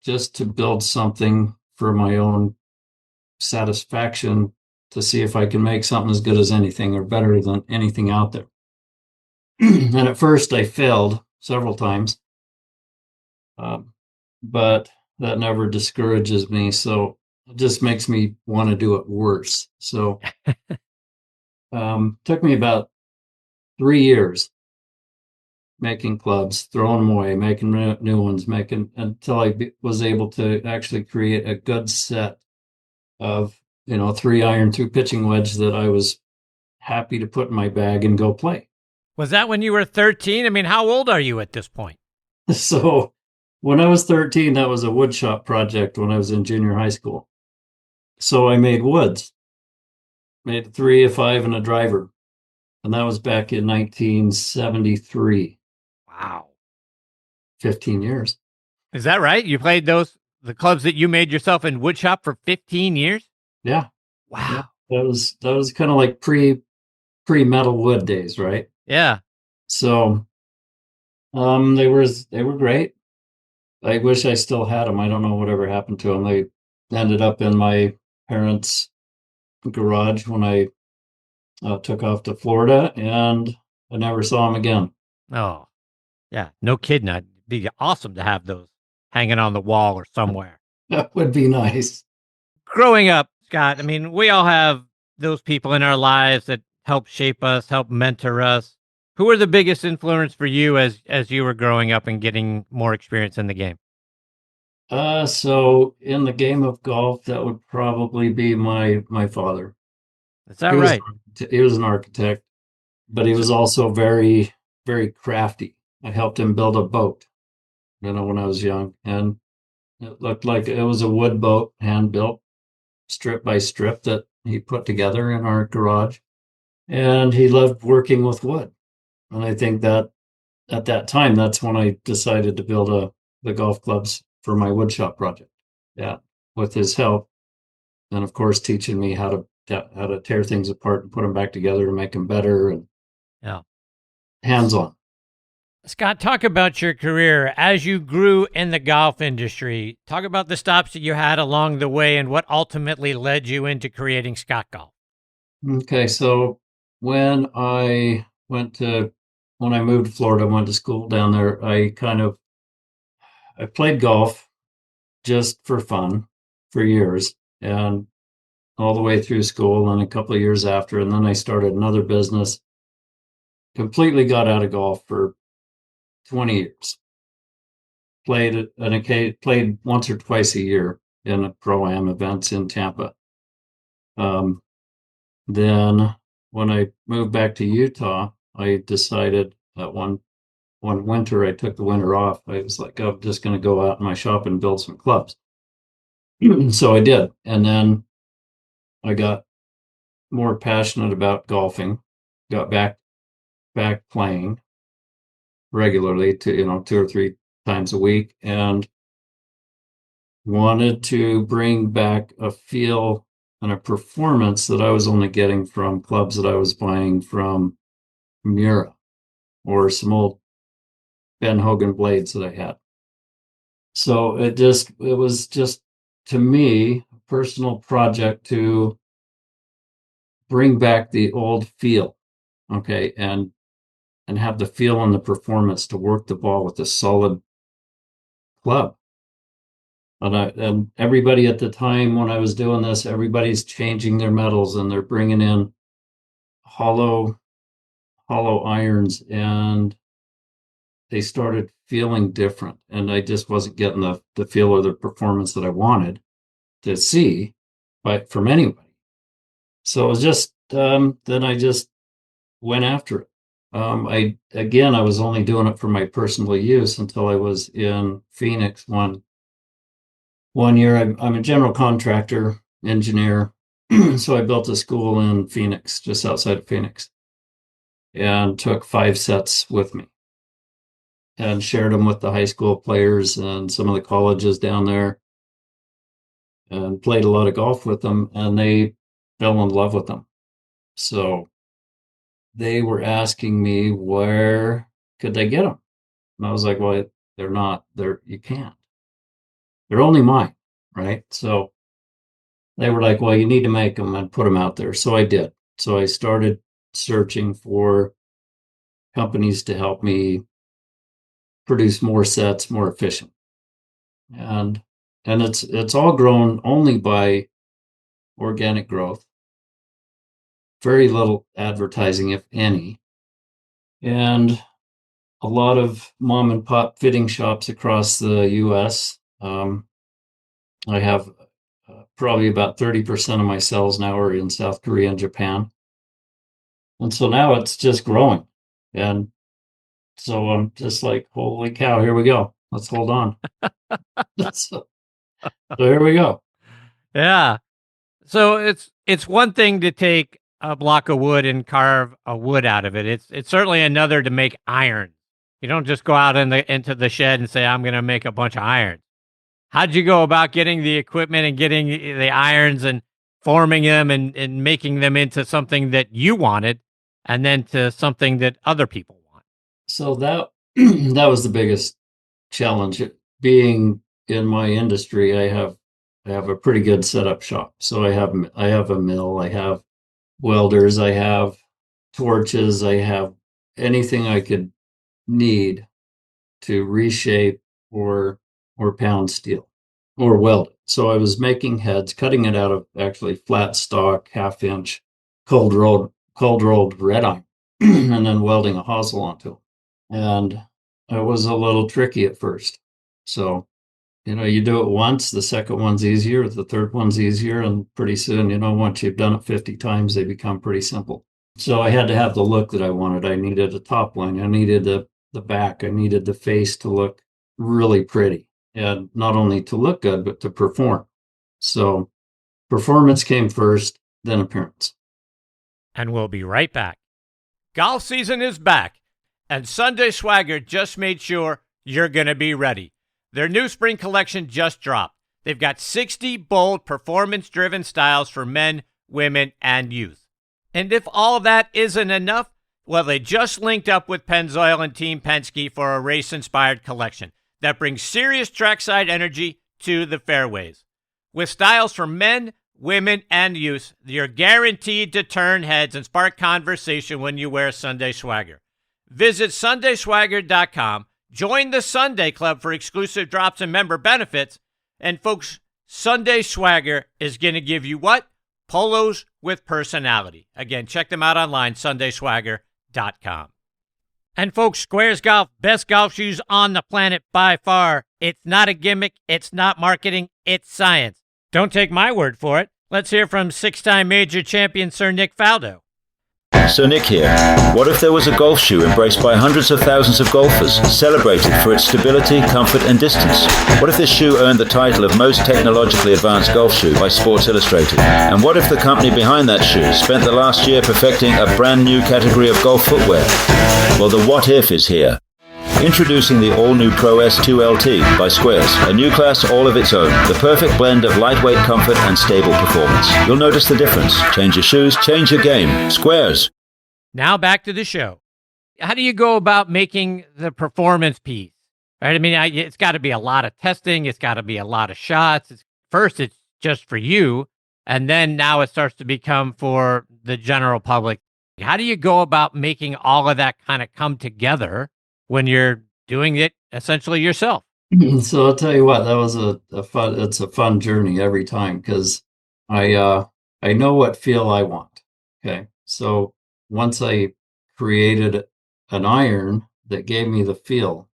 just to build something for my own satisfaction, to see if I can make something as good as anything or better than anything out there. And at first I failed several times, but that never discourages me. So it just makes me want to do it worse. So took me about 3 years making clubs, throwing them away, making new ones, until I was able to actually create a good set of 3-iron through pitching wedge that I was happy to put in my bag and go play. Was that when you were 13? I mean, how old are you at this point? So when I was 13, that was a wood shop project when I was in junior high school. So I made woods, made a 3, a 5, and a driver. And that was back in 1973. Wow. 15 years. Is that right? You played the clubs that you made yourself in wood shop for 15 years? Yeah. Wow. Yeah. That was kind of like pre-metal wood days, right? Yeah. So they were great. I wish I still had them. I don't know whatever happened to them. They ended up in my parents' garage when I took off to Florida, and I never saw them again. Oh, yeah. No kidding. It'd be awesome to have those hanging on the wall or somewhere. That would be nice. Growing up, Scott, I mean, we all have those people in our lives that help shape us, help mentor us. Who were the biggest influence for you as you were growing up and getting more experience in the game? So in the game of golf, that would probably be my father. Is that right? He was an architect, but he was also very, very crafty. I helped him build a boat, when I was young, and it looked like it was a wood boat, hand built, strip by strip, that he put together in our garage. And he loved working with wood. And I think that at that time, that's when I decided to build the golf clubs for my woodshop project. Yeah, with his help, and of course teaching me how to tear things apart and put them back together and make them better, and hands-on. Scott, talk about your career as you grew in the golf industry. Talk about the stops that you had along the way and what ultimately led you into creating Scott Golf. Okay, so when I moved to Florida, went to school down there, I played golf just for fun for years, and all the way through school and a couple of years after. And then I started another business, completely got out of golf for 20 years. Played once or twice a year in pro-am events in Tampa. Then when I moved back to Utah, I decided that one winter, I took the winter off. I was like, I'm just going to go out in my shop and build some clubs. So I did. And then I got more passionate about golfing, got back playing regularly, to 2 or 3 times a week, and wanted to bring back a feel and a performance that I was only getting from clubs that I was buying from Mura or some old Ben Hogan blades that I had. So it was just, to me, a personal project to bring back the old feel, okay, and have the feel and the performance to work the ball with a solid club. And everybody at the time when I was doing this, everybody's changing their metals and they're bringing in hollow irons, and they started feeling different. And I just wasn't getting the feel or the performance that I wanted to see from anybody. So it was just, then I just went after it. I was only doing it for my personal use until I was in Phoenix one year. I'm a general contractor, engineer. So I built a school in Phoenix, just outside of Phoenix, and took 5 sets with me and shared them with the high school players and some of the colleges down there, and played a lot of golf with them, and they fell in love with them. So they were asking me where could they get them, and I was like, well, you can't. They're only mine, right? So they were like, well, you need to make them and put them out there. So I did. So I started searching for companies to help me produce more sets more efficient. And it's all grown only by organic growth. Very little advertising, if any. And a lot of mom and pop fitting shops across the US. I have probably about 30% of my sales now are in South Korea and Japan. And so now it's just growing. And so I'm just like, holy cow, here we go. Let's hold on. So here we go. Yeah. So it's one thing to take a block of wood and carve a wood out of it. It's certainly another to make iron. You don't just go out into the shed and say, I'm going to make a bunch of irons. How'd you go about getting the equipment and getting the irons and forming them and making them into something that you wanted and then to something that other people want? So that was the biggest challenge. Being in my industry, I have a pretty good setup shop. So I have a mill, I have welders, I have torches, I have anything I could need to reshape or pound steel or weld it. So I was making heads, cutting it out of actually flat stock, 1/2-inch cold rolled red iron, and then welding a hosel onto it. And it was a little tricky at first. So, you do it once, the second one's easier, the third one's easier, and pretty soon, once you've done it 50 times, they become pretty simple. So I had to have the look that I wanted. I needed a top line, I needed the back, I needed the face to look really pretty, and not only to look good, but to perform. So performance came first, then appearance. And we'll be right back. Golf season is back, and Sunday Swagger just made sure you're going to be ready. Their new spring collection just dropped. They've got 60 bold, performance-driven styles for men, women, and youth. And if all that isn't enough, well, they just linked up with Pennzoil and Team Penske for a race-inspired collection that brings serious trackside energy to the fairways. With styles for men, women, and youth, you're guaranteed to turn heads and spark conversation when you wear Sunday Swagger. Visit sundayswagger.com, join the Sunday Club for exclusive drops and member benefits, and folks, Sunday Swagger is going to give you what? Polos with personality. Again, check them out online, sundayswagger.com. And folks, Squares Golf, best golf shoes on the planet by far. It's not a gimmick, it's not marketing, it's science. Don't take my word for it. Let's hear from 6-time major champion Sir Nick Faldo. So Nick here. What if there was a golf shoe embraced by hundreds of thousands of golfers, celebrated for its stability, comfort, and distance? What if this shoe earned the title of most technologically advanced golf shoe by Sports Illustrated? And what if the company behind that shoe spent the last year perfecting a brand new category of golf footwear? Well, the what if is here. Introducing the all-new Pro S2 LT by Squares, a new class all of its own, the perfect blend of lightweight comfort and stable performance. You'll notice the difference. Change your shoes, change your game. Squares. Now back to the show. How do you go about making the performance piece? Right? I mean, it's got to be a lot of testing. It's got to be a lot of shots. First, it's just for you, and then now it starts to become for the general public. How do you go about making all of that kind of come together when you're doing it essentially yourself? So I'll tell you what, that was it's a fun journey every time, because I know what feel I want. Okay. So once I created an iron that gave me the feel,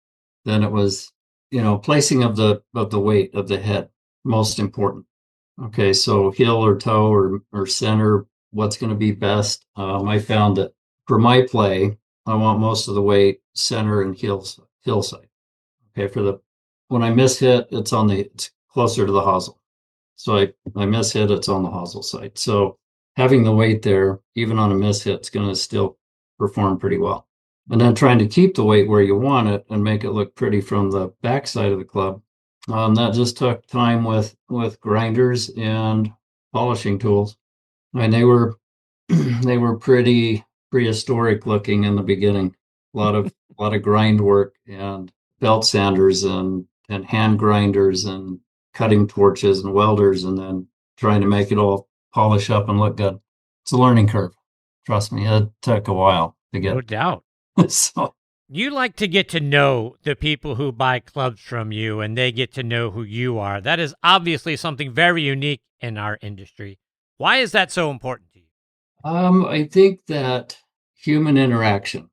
then it was, placing of the weight of the head, most important. Okay. So heel or toe or center, what's going to be best. I found that for my play, I want most of the weight center and hillside. Okay, when I miss hit, it's closer to the hosel. So I miss hit, it's on the hosel side. So having the weight there, even on a miss hit, it's going to still perform pretty well. And then trying to keep the weight where you want it and make it look pretty from the backside of the club. That just took time with grinders and polishing tools. And they were pretty prehistoric looking in the beginning. A lot of grind work and belt sanders and hand grinders and cutting torches and welders, and then trying to make it all polish up and look good. It's a learning curve. Trust me, it took a while to get. No doubt. So you like to get to know the people who buy clubs from you, and they get to know who you are. That is obviously something very unique in our industry. Why is that so important to you? I think that human interaction.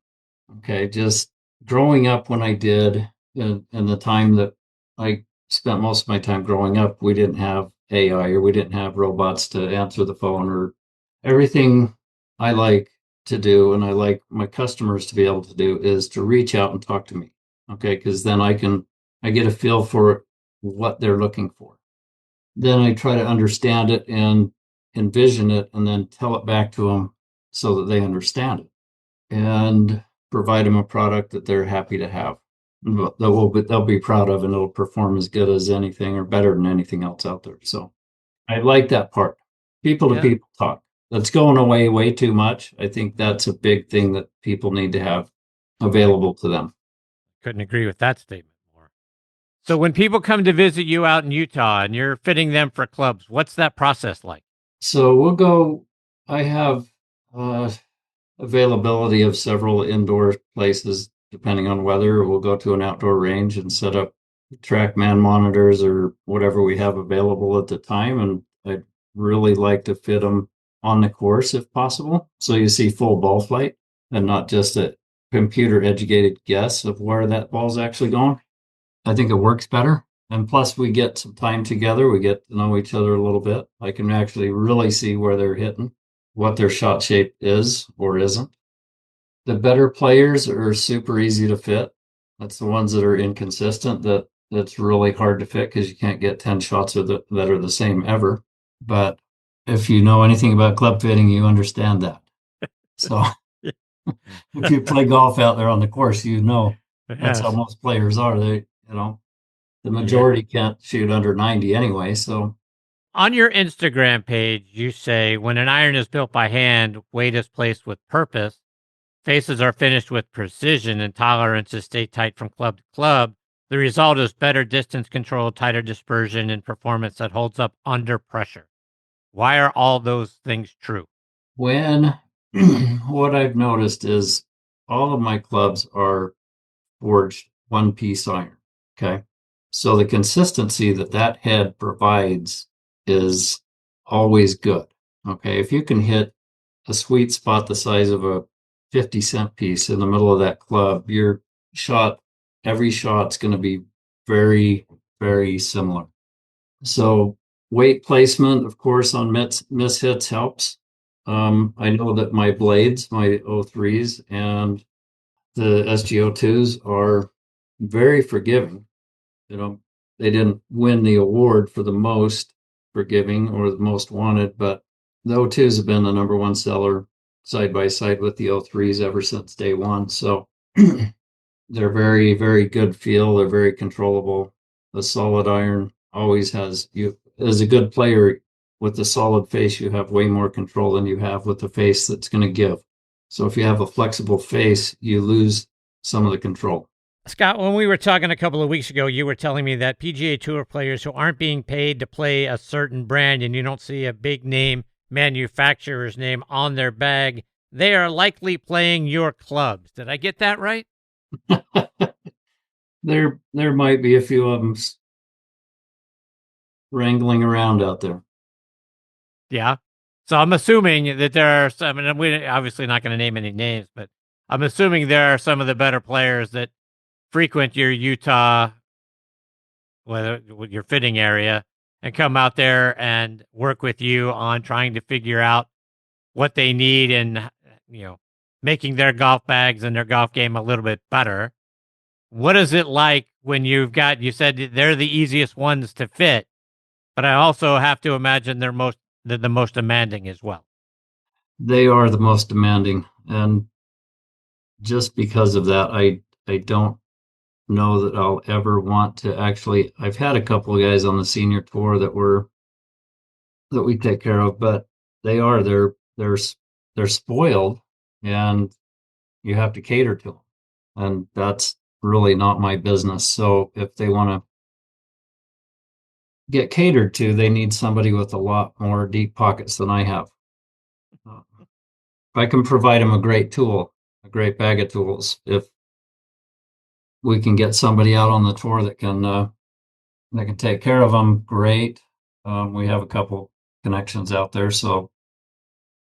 Okay, just growing up when I did, in the time that I spent most of my time growing up, we didn't have AI or we didn't have robots to answer the phone, or everything I like to do and I like my customers to be able to do is to reach out and talk to me. Okay, because then I get a feel for what they're looking for. Then I try to understand it and envision it and then tell it back to them so that they understand it and provide them a product that they're happy to have, that they'll be proud of, and it'll perform as good as anything or better than anything else out there. So I like that part. People to people talk. That's going away way too much. I think that's a big thing that people need to have available to them. Couldn't agree with that statement more. So when people come to visit you out in Utah and you're fitting them for clubs, what's that process like? So we'll go, I have availability of several indoor places depending on weather. We'll go to an outdoor range and set up TrackMan monitors or whatever we have available at the time. And I'd really like to fit them on the course if possible. So you see full ball flight and not just a computer educated guess of where that ball's actually going. I think it works better. And plus we get some time together. We get to know each other a little bit. I can actually really see where they're hitting, what their shot shape is or isn't. The better players are super easy to fit. That's the ones that are inconsistent that's really hard to fit because you can't get 10 shots that are the same ever. But if you know anything about club fitting, you understand that. So if you play golf out there on the course, you know that's how most players are. The majority can't shoot under 90 anyway. So on your Instagram page, you say, when an iron is built by hand, weight is placed with purpose, faces are finished with precision, and tolerances stay tight from club to club. The result is better distance control, tighter dispersion, and performance that holds up under pressure. Why are all those things true? What I've noticed is all of my clubs are forged one-piece iron, okay? So the consistency that head provides is always good, okay? If you can hit a sweet spot the size of a 50-cent piece in the middle of that club, every shot's going to be very, very similar. So weight placement, of course, on miss hits helps. I know that my blades, my 03s and the SGO2s are very forgiving. They didn't win the award for the most forgiving or the most wanted, but the 02s have been the number one seller side by side with the 03s ever since day one. So they're very, very good feel. They're very controllable. The solid iron always has you as a good player with the solid face, you have way more control than you have with the face that's going to give. So if you have a flexible face, you lose some of the control. Scott, when we were talking a couple of weeks ago, you were telling me that PGA Tour players who aren't being paid to play a certain brand and you don't see a big name manufacturer's name on their bag, they are likely playing your clubs. Did I get that right? There might be a few of them wrangling around out there. Yeah. So I'm assuming that there are some, and we're obviously not going to name any names, but I'm assuming there are some of the better players that frequent your Utah, whether your fitting area, and come out there and work with you on trying to figure out what they need and, making their golf bags and their golf game a little bit better. What is it like when you said they're the easiest ones to fit, but I also have to imagine they're the most demanding as well. They are the most demanding. And just because of that, I don't know that I'll ever want to actually. I've had a couple of guys on the senior tour that we take care of, but they're spoiled, and you have to cater to them, and that's really not my business. So if they want to get catered to, they need somebody with a lot more deep pockets than I have. If I can provide them a great tool, a great bag of tools, if we can get somebody out on the tour that can take care of them, great. We have a couple connections out there, so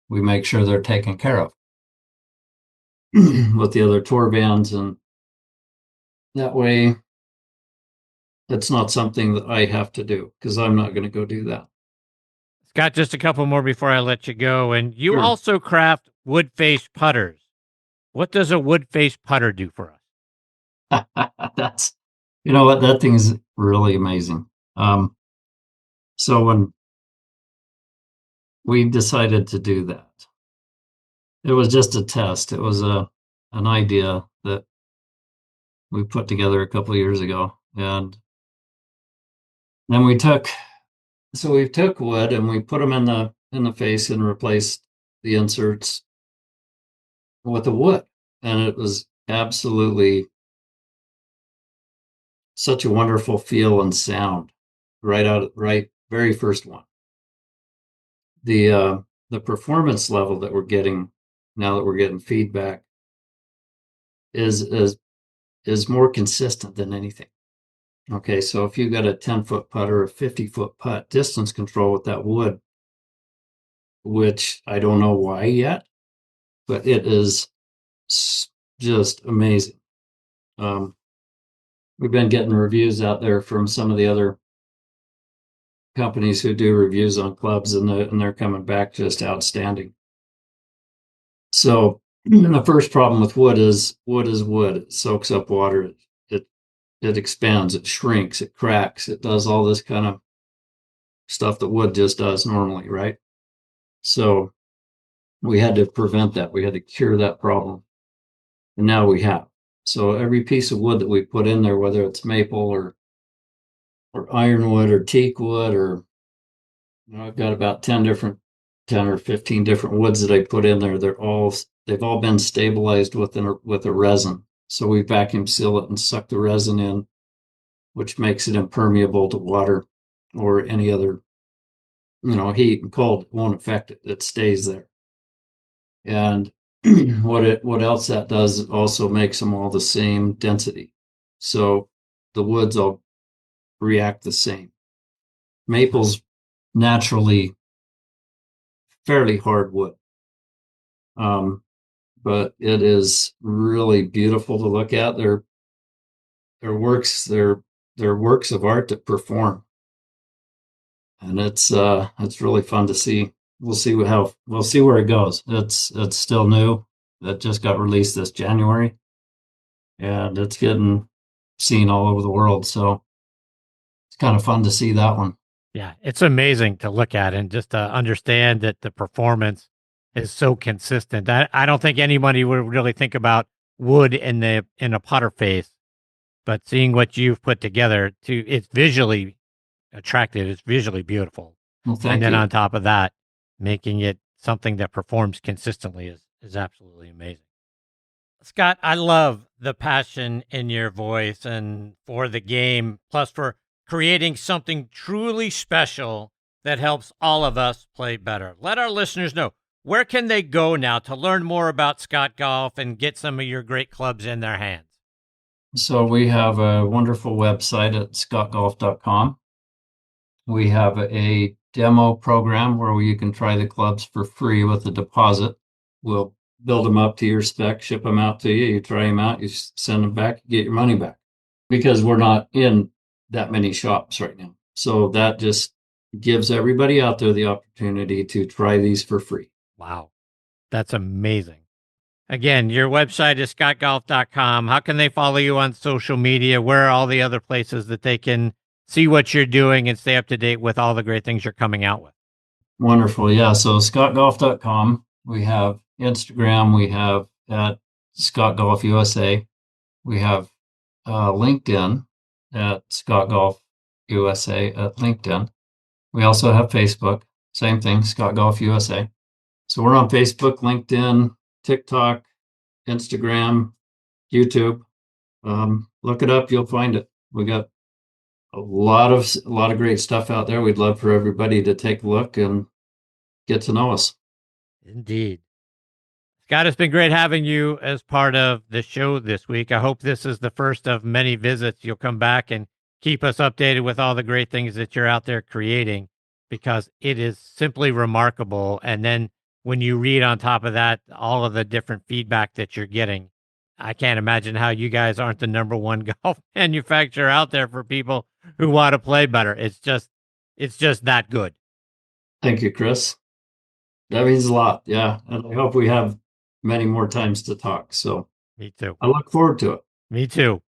we make sure they're taken care of with the other tour bands, and that way it's not something that I have to do, because I'm not going to go do that. Scott, just a couple more before I let you go. And you Sure. also craft wood face putters. What does a wood face putter do for us? That's, you know what, that thing is really amazing. So when we decided to do that, it was just a test. It was an idea that we put together a couple of years ago, and then we took wood and we put them in the face and replaced the inserts with the wood, and it was absolutely such a wonderful feel and sound right very first one. The performance level that we're getting now that we're getting feedback is more consistent than anything. Okay, so if you got a 10-foot putt or a 50-foot putt, distance control with that wood, which I don't know why yet, but it is just amazing. We've been getting reviews out there from some of the other companies who do reviews on clubs, and they're coming back just outstanding. So the first problem with wood is wood. It soaks up water. It expands, it shrinks, it cracks, it does all this kind of stuff that wood just does normally, right? So we had to prevent that. We had to cure that problem. And now we have. So every piece of wood that we put in there, whether it's maple or ironwood or teak wood, or I've got about 10 or 15 different woods that I put in there. They've all been stabilized with a resin. So we vacuum seal it and suck the resin in, which makes it impermeable to water or any other, heat and cold. It won't affect it. It stays there. And what else that does, it also makes them all the same density. So the woods all react the same. Maple's naturally fairly hard wood. But it is really beautiful to look at. They're works of art that perform, and it's really fun to see. We'll see where it goes. It's still new. That just got released this January, and it's getting seen all over the world. So it's kind of fun to see that one. Yeah, it's amazing to look at and just to understand that the performance is so consistent. I don't think anybody would really think about wood in a putter face, but seeing what you've put together, it's visually attractive. It's visually beautiful. Well, thank and then you. on top of that, making it something that performs consistently is absolutely amazing. Scott, I love the passion in your voice and for the game, plus for creating something truly special that helps all of us play better. Let our listeners know, where can they go now to learn more about Scott Golf and get some of your great clubs in their hands? So we have a wonderful website at scottgolf.com. We have a demo program where you can try the clubs for free with a deposit. We'll build them up to your spec, ship them out to you. You try them out, you send them back, you get your money back. Because we're not in that many shops right now. So that just gives everybody out there the opportunity to try these for free. Wow, that's amazing. Again, your website is scottgolf.com. How can they follow you on social media? Where are all the other places that they can see what you're doing and stay up to date with all the great things you're coming out with? Wonderful. Yeah. So scottgolf.com. We have Instagram. We have at Scott Golf USA. We have LinkedIn at Scott Golf USA at LinkedIn. We also have Facebook. Same thing, Scott Golf USA. So we're on Facebook, LinkedIn, TikTok, Instagram, YouTube. Look it up, you'll find it. We got a lot of great stuff out there. We'd love for everybody to take a look and get to know us. Indeed. Scott, it's been great having you as part of the show this week. I hope this is the first of many visits. You'll come back and keep us updated with all the great things that you're out there creating, because it is simply remarkable. And then when you read on top of that, all of the different feedback that you're getting, I can't imagine how you guys aren't the number one golf manufacturer out there for people who want to play better. It's just that good. Thank you, Chris. That means a lot. Yeah. And I hope we have many more times to talk. So me too. I look forward to it. Me too.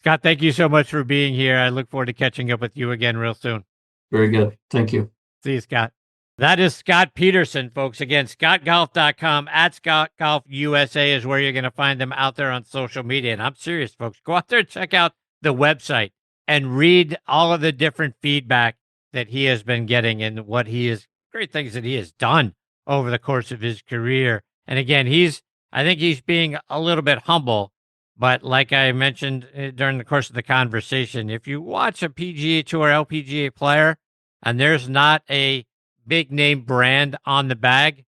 Scott, thank you so much for being here. I look forward to catching up with you again real soon. Very good. Thank you. See you, Scott. That is Scott Petersen, folks. Again, scottgolf.com, at Scott Golf USA is where you're going to find them out there on social media. And I'm serious, folks. Go out there and check out the website and read all of the different feedback that he has been getting and what great things that he has done over the course of his career. And again, I think he's being a little bit humble, but like I mentioned during the course of the conversation, if you watch a PGA Tour LPGA player and there's not a big name brand on the bag,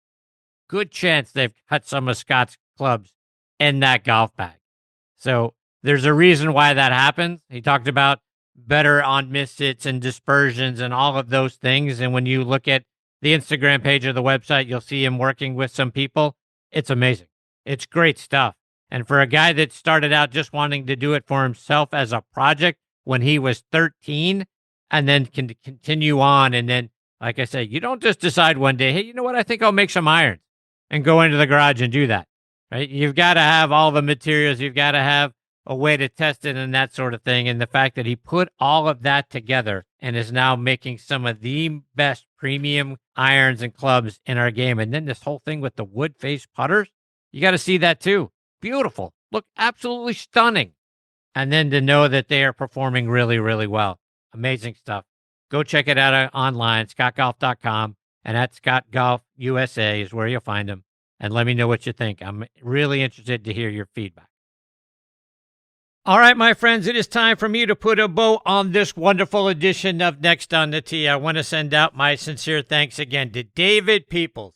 good chance they've cut some of Scott's clubs in that golf bag. So there's a reason why that happens. He talked about better on mishits and dispersions and all of those things. And when you look at the Instagram page or the website, you'll see him working with some people. It's amazing. It's great stuff. And for a guy that started out just wanting to do it for himself as a project when he was 13 and then can continue on. And then, like I said, you don't just decide one day, hey, you know what? I think I'll make some irons and go into the garage and do that, right? You've got to have all the materials. You've got to have a way to test it and that sort of thing. And the fact that he put all of that together and is now making some of the best premium irons and clubs in our game. And then this whole thing with the wood face putters, you got to see that too. Beautiful. Look absolutely stunning. And then to know that they are performing really, really well. Amazing stuff. Go check it out online, scottgolf.com, and at Scott Golf USA is where you'll find them. And let me know what you think. I'm really interested to hear your feedback. All right, my friends, it is time for me to put a bow on this wonderful edition of Next on the Tee. I want to send out my sincere thanks again to David Peoples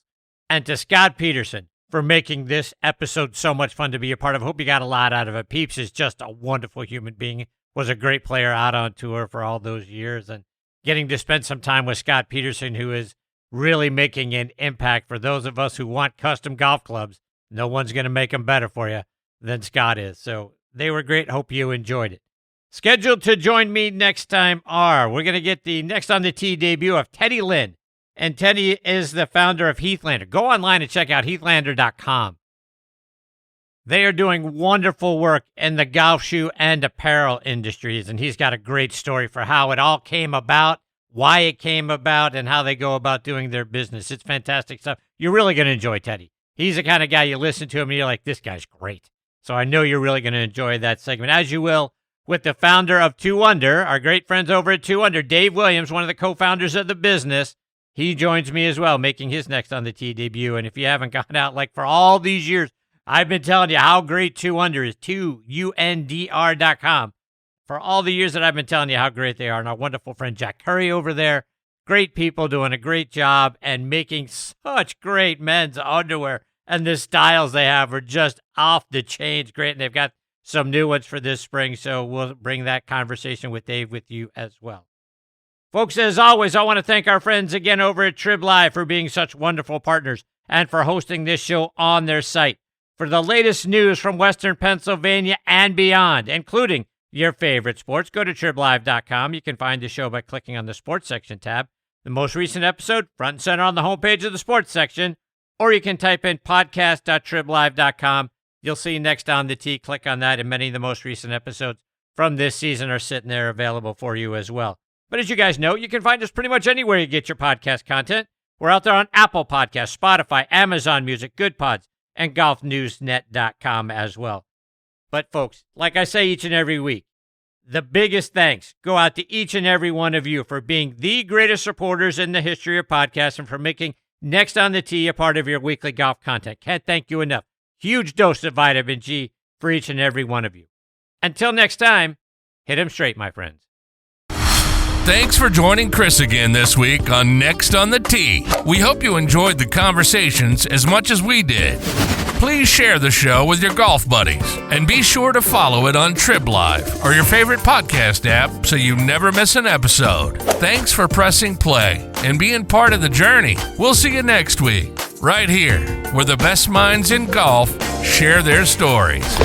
and to Scott Petersen for making this episode so much fun to be a part of. I hope you got a lot out of it. Peeps is just a wonderful human being, was a great player out on tour for all those years, and getting to spend some time with Scott Petersen, who is really making an impact for those of us who want custom golf clubs. No one's going to make them better for you than Scott is. So they were great. Hope you enjoyed it. Scheduled to join me next time we're going to get the Next on the Tee debut of Teddy Lynn. And Teddy is the founder of Heathlander. Go online and check out heathlander.com. They are doing wonderful work in the golf shoe and apparel industries, and he's got a great story for how it all came about, why it came about, and how they go about doing their business. It's fantastic stuff. You're really going to enjoy Teddy. He's the kind of guy you listen to him and you're like, this guy's great. So I know you're really going to enjoy that segment, as you will with the founder of 2 Under, our great friends over at 2 Under, Dave Williams, one of the co-founders of the business. He joins me as well, making his Next on the Tee debut. And if you haven't gone out, like for all these years, I've been telling you how great 2 Under is, 2UNDR.com. For all the years that I've been telling you how great they are. And our wonderful friend Jack Curry over there, great people doing a great job and making such great men's underwear. And the styles they have are just off the chains. Great. And they've got some new ones for this spring. So we'll bring that conversation with Dave with you as well. Folks, as always, I want to thank our friends again over at Trib Live for being such wonderful partners and for hosting this show on their site. For the latest news from Western Pennsylvania and beyond, including your favorite sports, go to triblive.com. You can find the show by clicking on the sports section tab. The most recent episode, front and center on the homepage of the sports section, or you can type in podcast.triblive.com You'll see Next on the Tee. Click on that, and many of the most recent episodes from this season are sitting there available for you as well. But as you guys know, you can find us pretty much anywhere you get your podcast content. We're out there on Apple Podcasts, Spotify, Amazon Music, Good Pods, and golfnewsnet.com as well. But folks, like I say each and every week, the biggest thanks go out to each and every one of you for being the greatest supporters in the history of podcasts and for making Next on the Tee a part of your weekly golf content. Can't thank you enough. Huge dose of vitamin G for each and every one of you. Until next time, hit 'em straight, my friends. Thanks for joining Chris again this week on Next on the Tee. We hope you enjoyed the conversations as much as we did. Please share the show with your golf buddies and be sure to follow it on Trib Live or your favorite podcast app so you never miss an episode. Thanks for pressing play and being part of the journey. We'll see you next week, right here, where the best minds in golf share their stories.